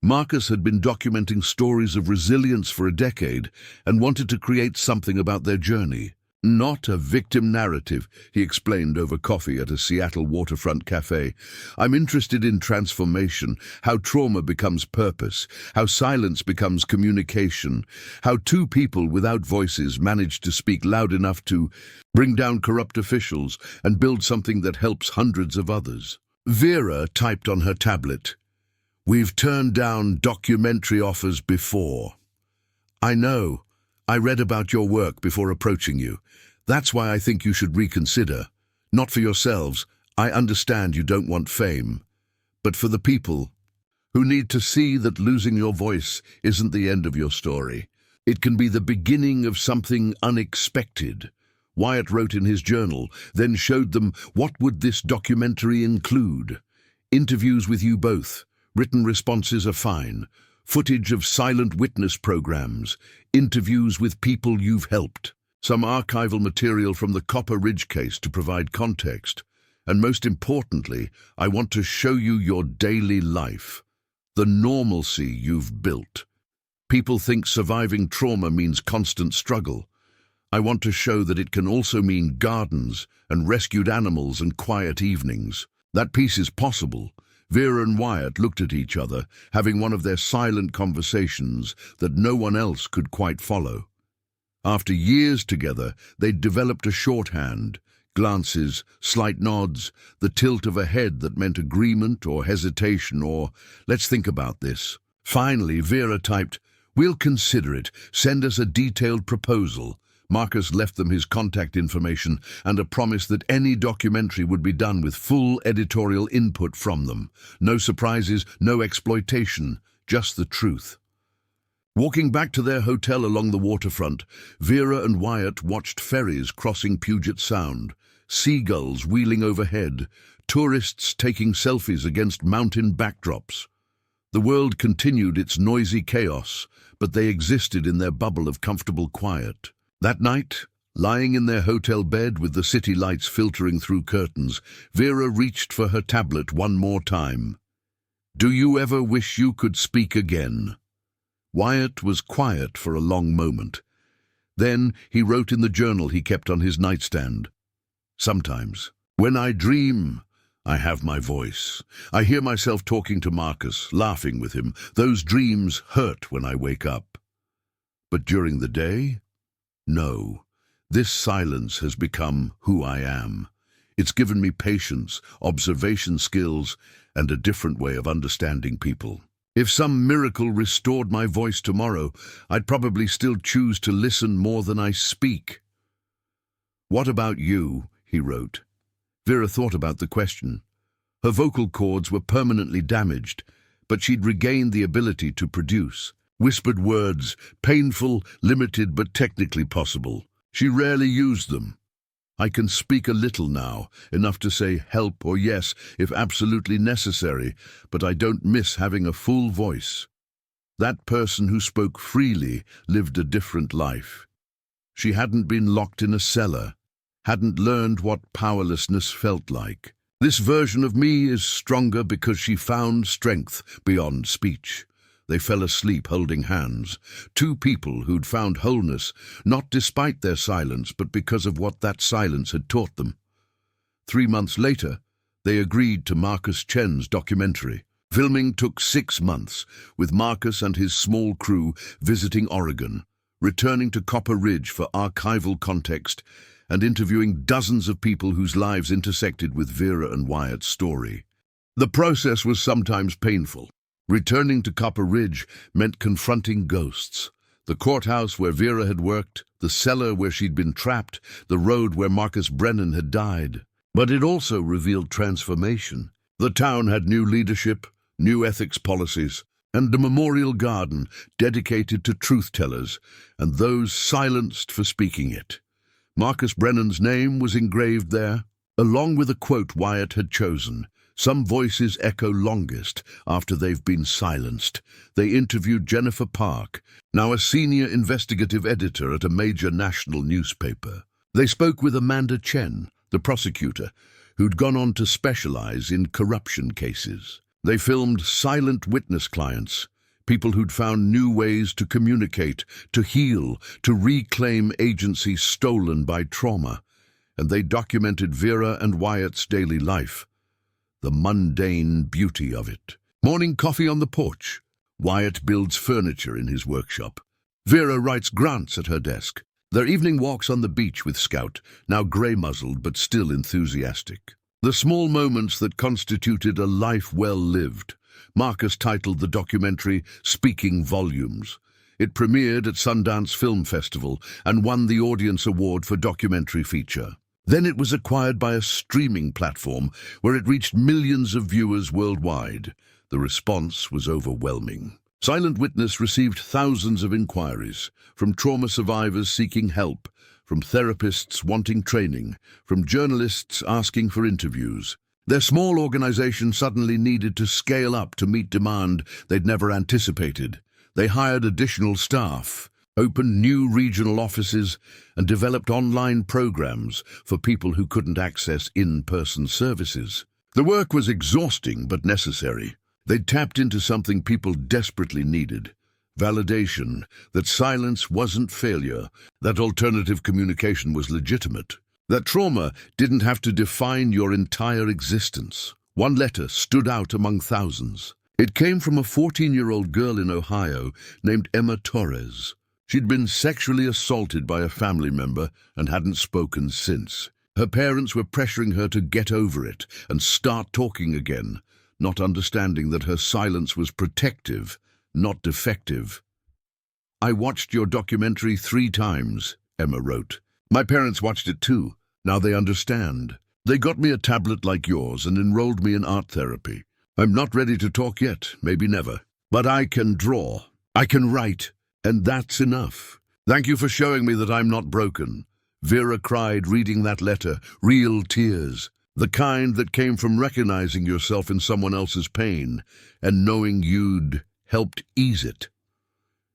Marcus had been documenting stories of resilience for a decade and wanted to create something about their journey. Not a victim narrative, he explained over coffee at a Seattle waterfront cafe. I'm interested in transformation, how trauma becomes purpose, how silence becomes communication, how 2 people without voices manage to speak loud enough to bring down corrupt officials and build something that helps hundreds of others. Vera typed on her tablet, "We've turned down documentary offers before." "I know. I read about your work before approaching you. That's why I think you should reconsider. Not for yourselves. I understand you don't want fame. But for the people who need to see that losing your voice isn't the end of your story. It can be the beginning of something unexpected." Wyatt wrote in his journal, then showed them what would this documentary include. Interviews with you both. Written responses are fine. Footage of silent witness programs. Interviews with people you've helped. Some archival material from the Copper Ridge case to provide context. And most importantly, I want to show you your daily life. The normalcy you've built. People think surviving trauma means constant struggle. I want to show that it can also mean gardens and rescued animals and quiet evenings. That piece is possible. Vera and Wyatt looked at each other, having one of their silent conversations that no one else could quite follow. After years together, they'd developed a shorthand, glances, slight nods, the tilt of a head that meant agreement or hesitation or, let's think about this. Finally, Vera typed, "We'll consider it. Send us a detailed proposal." Marcus left them his contact information and a promise that any documentary would be done with full editorial input from them. No surprises, no exploitation, just the truth. Walking back to their hotel along the waterfront, Vera and Wyatt watched ferries crossing Puget Sound, seagulls wheeling overhead, tourists taking selfies against mountain backdrops. The world continued its noisy chaos, but they existed in their bubble of comfortable quiet. That night, lying in their hotel bed with the city lights filtering through curtains, Vera reached for her tablet one more time. "Do you ever wish you could speak again?" Wyatt was quiet for a long moment. Then he wrote in the journal he kept on his nightstand. "Sometimes, when I dream, I have my voice. I hear myself talking to Marcus, laughing with him. Those dreams hurt when I wake up. But during the day? No. This silence has become who I am. It's given me patience, observation skills, and a different way of understanding people. If some miracle restored my voice tomorrow, I'd probably still choose to listen more than I speak." "What about you?" he wrote. Vera thought about the question. Her vocal cords were permanently damaged, but she'd regained the ability to produce. Whispered words, painful, limited, but technically possible. She rarely used them. "I can speak a little now, enough to say help or yes if absolutely necessary, but I don't miss having a full voice." That person who spoke freely lived a different life. She hadn't been locked in a cellar, hadn't learned what powerlessness felt like. This version of me is stronger because she found strength beyond speech. They fell asleep holding hands. 2 people who'd found wholeness, not despite their silence, but because of what that silence had taught them. 3 months later, they agreed to Marcus Chen's documentary. Filming took 6 months, with Marcus and his small crew visiting Oregon, returning to Copper Ridge for archival context, and interviewing dozens of people whose lives intersected with Vera and Wyatt's story. The process was sometimes painful. Returning to Copper Ridge meant confronting ghosts. The courthouse where Vera had worked, the cellar where she'd been trapped, the road where Marcus Brennan had died. But it also revealed transformation. The town had new leadership, new ethics policies, and a memorial garden dedicated to truth-tellers and those silenced for speaking it. Marcus Brennan's name was engraved there, along with a quote Wyatt had chosen. Some voices echo longest after they've been silenced. They interviewed Jennifer Park, now a senior investigative editor at a major national newspaper. They spoke with Amanda Chen, the prosecutor, who'd gone on to specialize in corruption cases. They filmed silent witness clients, people who'd found new ways to communicate, to heal, to reclaim agency stolen by trauma. And they documented Vera and Wyatt's daily life, the mundane beauty of it. Morning coffee on the porch. Wyatt builds furniture in his workshop. Vera writes grants at her desk. Their evening walks on the beach with Scout, now grey-muzzled but still enthusiastic. The small moments that constituted a life well lived. Marcus titled the documentary Speaking Volumes. It premiered at Sundance Film Festival and won the Audience Award for Documentary Feature. Then it was acquired by a streaming platform where it reached millions of viewers worldwide. The response was overwhelming. Silent Witness received thousands of inquiries, from trauma survivors seeking help, from therapists wanting training, from journalists asking for interviews. Their small organization suddenly needed to scale up to meet demand they'd never anticipated. They hired additional staff, opened new regional offices, and developed online programs for people who couldn't access in-person services. The work was exhausting but necessary. They'd tapped into something people desperately needed: validation, that silence wasn't failure, that alternative communication was legitimate, that trauma didn't have to define your entire existence. One letter stood out among thousands. It came from a 14-year-old girl in Ohio named Emma Torres. She'd been sexually assaulted by a family member and hadn't spoken since. Her parents were pressuring her to get over it and start talking again, not understanding that her silence was protective, not defective. "I watched your documentary 3 times, Emma wrote. "My parents watched it too. Now they understand. They got me a tablet like yours and enrolled me in art therapy. I'm not ready to talk yet, maybe never. But I can draw. I can write. And that's enough. Thank you for showing me that I'm not broken." Vera cried, reading that letter, real tears. The kind that came from recognizing yourself in someone else's pain and knowing you'd helped ease it.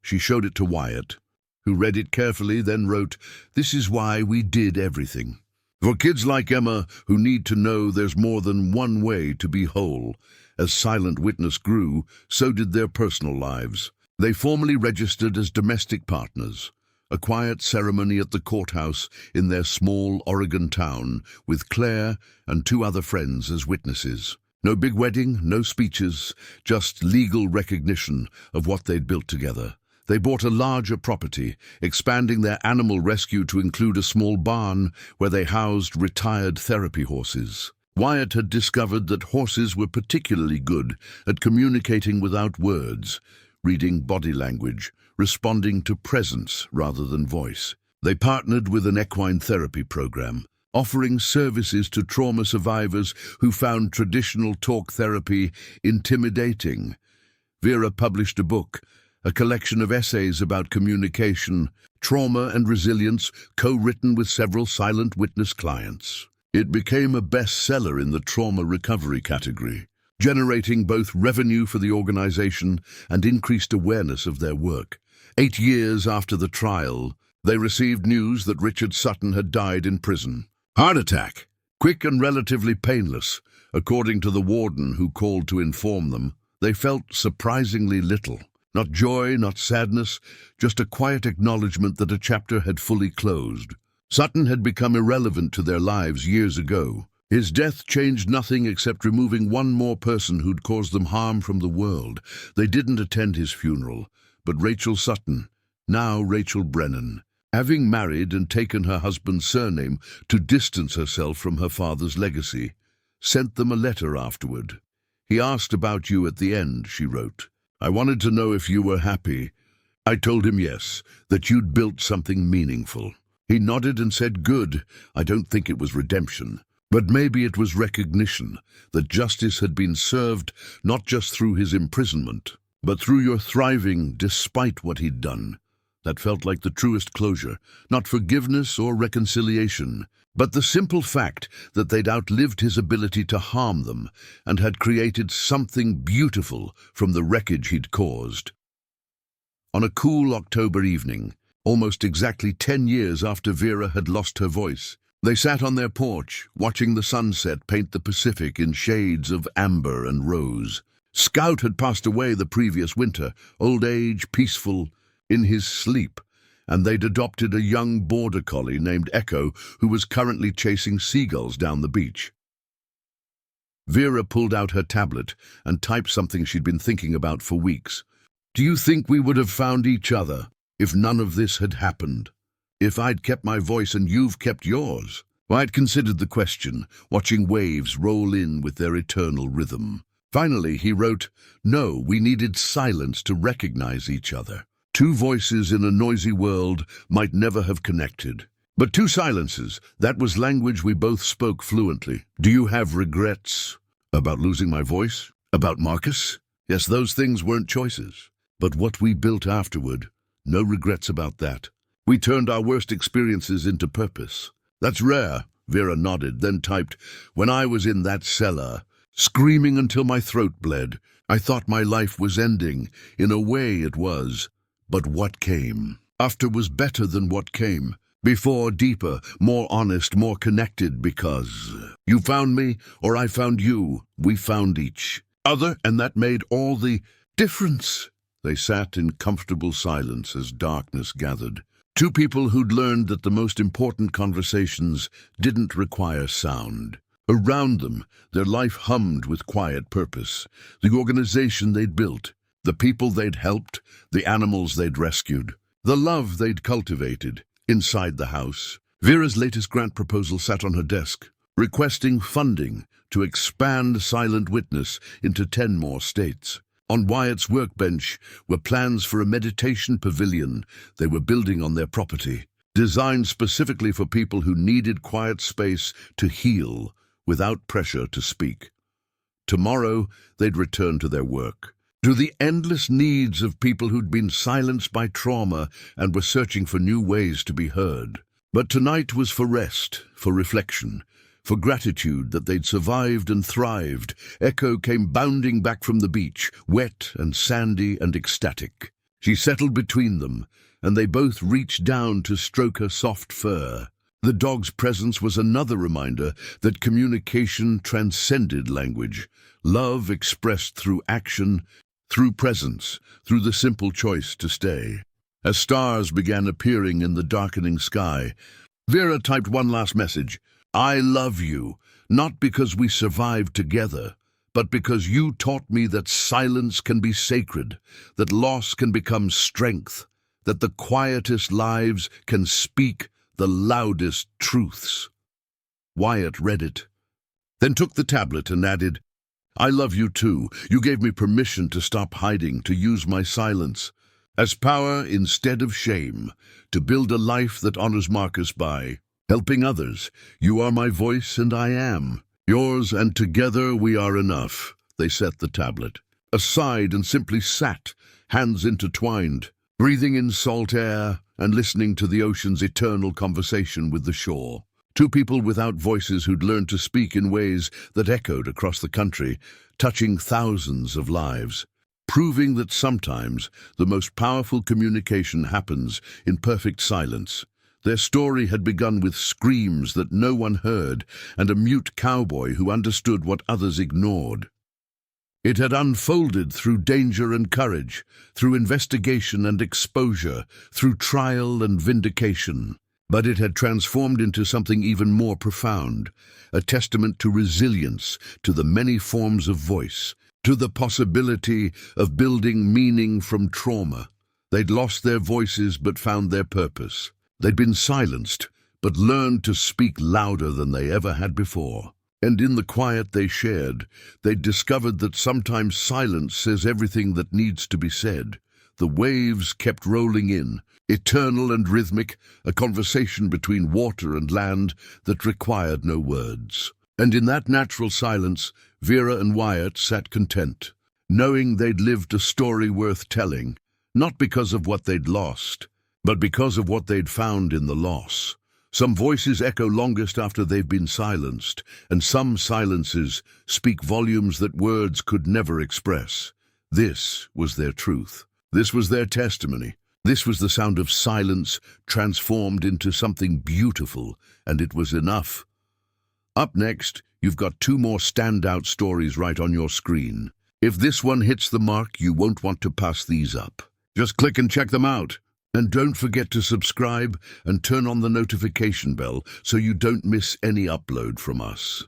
She showed it to Wyatt, who read it carefully, then wrote, "This is why we did everything. For kids like Emma who need to know there's more than one way to be whole." As Silent Witness grew, so did their personal lives. They formally registered as domestic partners, a quiet ceremony at the courthouse in their small Oregon town, with Claire and 2 other friends as witnesses. No big wedding, no speeches, just legal recognition of what they'd built together. They bought a larger property, expanding their animal rescue to include a small barn where they housed retired therapy horses. Wyatt had discovered that horses were particularly good at communicating without words, reading body language, responding to presence rather than voice. They partnered with an equine therapy program, offering services to trauma survivors who found traditional talk therapy intimidating. Vera published a book, a collection of essays about communication, trauma and resilience, co-written with several Silent Witness clients. It became a bestseller in the trauma recovery category, generating both revenue for the organization and increased awareness of their work. 8 years after the trial, they received news that Richard Sutton had died in prison. Heart attack, quick and relatively painless, according to the warden who called to inform them. They felt surprisingly little. Not joy, not sadness, just a quiet acknowledgement that a chapter had fully closed. Sutton had become irrelevant to their lives years ago, His death changed nothing except removing one more person who'd caused them harm from the world. They didn't attend his funeral, but Rachel Sutton, now Rachel Brennan, having married and taken her husband's surname to distance herself from her father's legacy, sent them a letter afterward. "He asked about you at the end," she wrote. "I wanted to know if you were happy. I told him yes, that you'd built something meaningful. He nodded and said, good. I don't think it was redemption, but maybe it was recognition that justice had been served not just through his imprisonment, but through your thriving despite what he'd done. That felt like the truest closure, not forgiveness or reconciliation, but the simple fact that they'd outlived his ability to harm them and had created something beautiful from the wreckage he'd caused." On a cool October evening, almost exactly 10 years after Vera had lost her voice, they sat on their porch, watching the sunset paint the Pacific in shades of amber and rose. Scout had passed away the previous winter, old age, peaceful, in his sleep, and they'd adopted a young border collie named Echo who was currently chasing seagulls down the beach. Vera pulled out her tablet and typed something she'd been thinking about for weeks. "Do you think we would have found each other if none of this had happened? If I'd kept my voice and you've kept yours?" I'd considered the question, watching waves roll in with their eternal rhythm. Finally, he wrote, "No, we needed silence to recognize each other. Two voices in a noisy world might never have connected. But two silences, that was language we both spoke fluently. Do you have regrets? About losing my voice? About Marcus? Yes, those things weren't choices. But what we built afterward, no regrets about that. We turned our worst experiences into purpose." "That's rare," Vera nodded, then typed, "When I was in that cellar, screaming until my throat bled, I thought my life was ending. In a way it was. But what came after was better than what came. Before, deeper, more honest, more connected, because you found me, or I found you. We found each other, and that made all the difference." They sat in comfortable silence as darkness gathered. Two people who'd learned that the most important conversations didn't require sound. Around them, their life hummed with quiet purpose. The organization they'd built, the people they'd helped, the animals they'd rescued, the love they'd cultivated. Inside the house, Vera's latest grant proposal sat on her desk, requesting funding to expand Silent Witness into 10 more states. On Wyatt's workbench were plans for a meditation pavilion they were building on their property, designed specifically for people who needed quiet space to heal without pressure to speak. Tomorrow, they'd return to their work, to the endless needs of people who'd been silenced by trauma and were searching for new ways to be heard. But tonight was for rest, for reflection, for gratitude that they'd survived and thrived. Echo came bounding back from the beach, wet and sandy and ecstatic. She settled between them, and they both reached down to stroke her soft fur. The dog's presence was another reminder that communication transcended language, love expressed through action, through presence, through the simple choice to stay. As stars began appearing in the darkening sky, Vera typed one last message. "I love you, not because we survived together, but because you taught me that silence can be sacred, that loss can become strength, that the quietest lives can speak the loudest truths." Wyatt read it, then took the tablet and added, "I love you too. You gave me permission to stop hiding, to use my silence as power instead of shame, to build a life that honors Marcus by helping others. You are my voice and I am yours, and together we are enough." They set the tablet aside and simply sat, hands intertwined, breathing in salt air and listening to the ocean's eternal conversation with the shore. Two people without voices who'd learned to speak in ways that echoed across the country, touching thousands of lives, proving that sometimes the most powerful communication happens in perfect silence. Their story had begun with screams that no one heard and a mute cowboy who understood what others ignored. It had unfolded through danger and courage, through investigation and exposure, through trial and vindication. But it had transformed into something even more profound, a testament to resilience, to the many forms of voice, to the possibility of building meaning from trauma. They'd lost their voices but found their purpose. They'd been silenced, but learned to speak louder than they ever had before. And in the quiet they shared, they'd discovered that sometimes silence says everything that needs to be said. The waves kept rolling in, eternal and rhythmic, a conversation between water and land that required no words. And in that natural silence, Vera and Wyatt sat content, knowing they'd lived a story worth telling, not because of what they'd lost, but because of what they'd found in the loss. Some voices echo longest after they've been silenced, and some silences speak volumes that words could never express. This was their truth. This was their testimony. This was the sound of silence transformed into something beautiful, and it was enough. Up next, you've got two more standout stories right on your screen. If this one hits the mark, you won't want to pass these up. Just click and check them out. And don't forget to subscribe and turn on the notification bell so you don't miss any upload from us.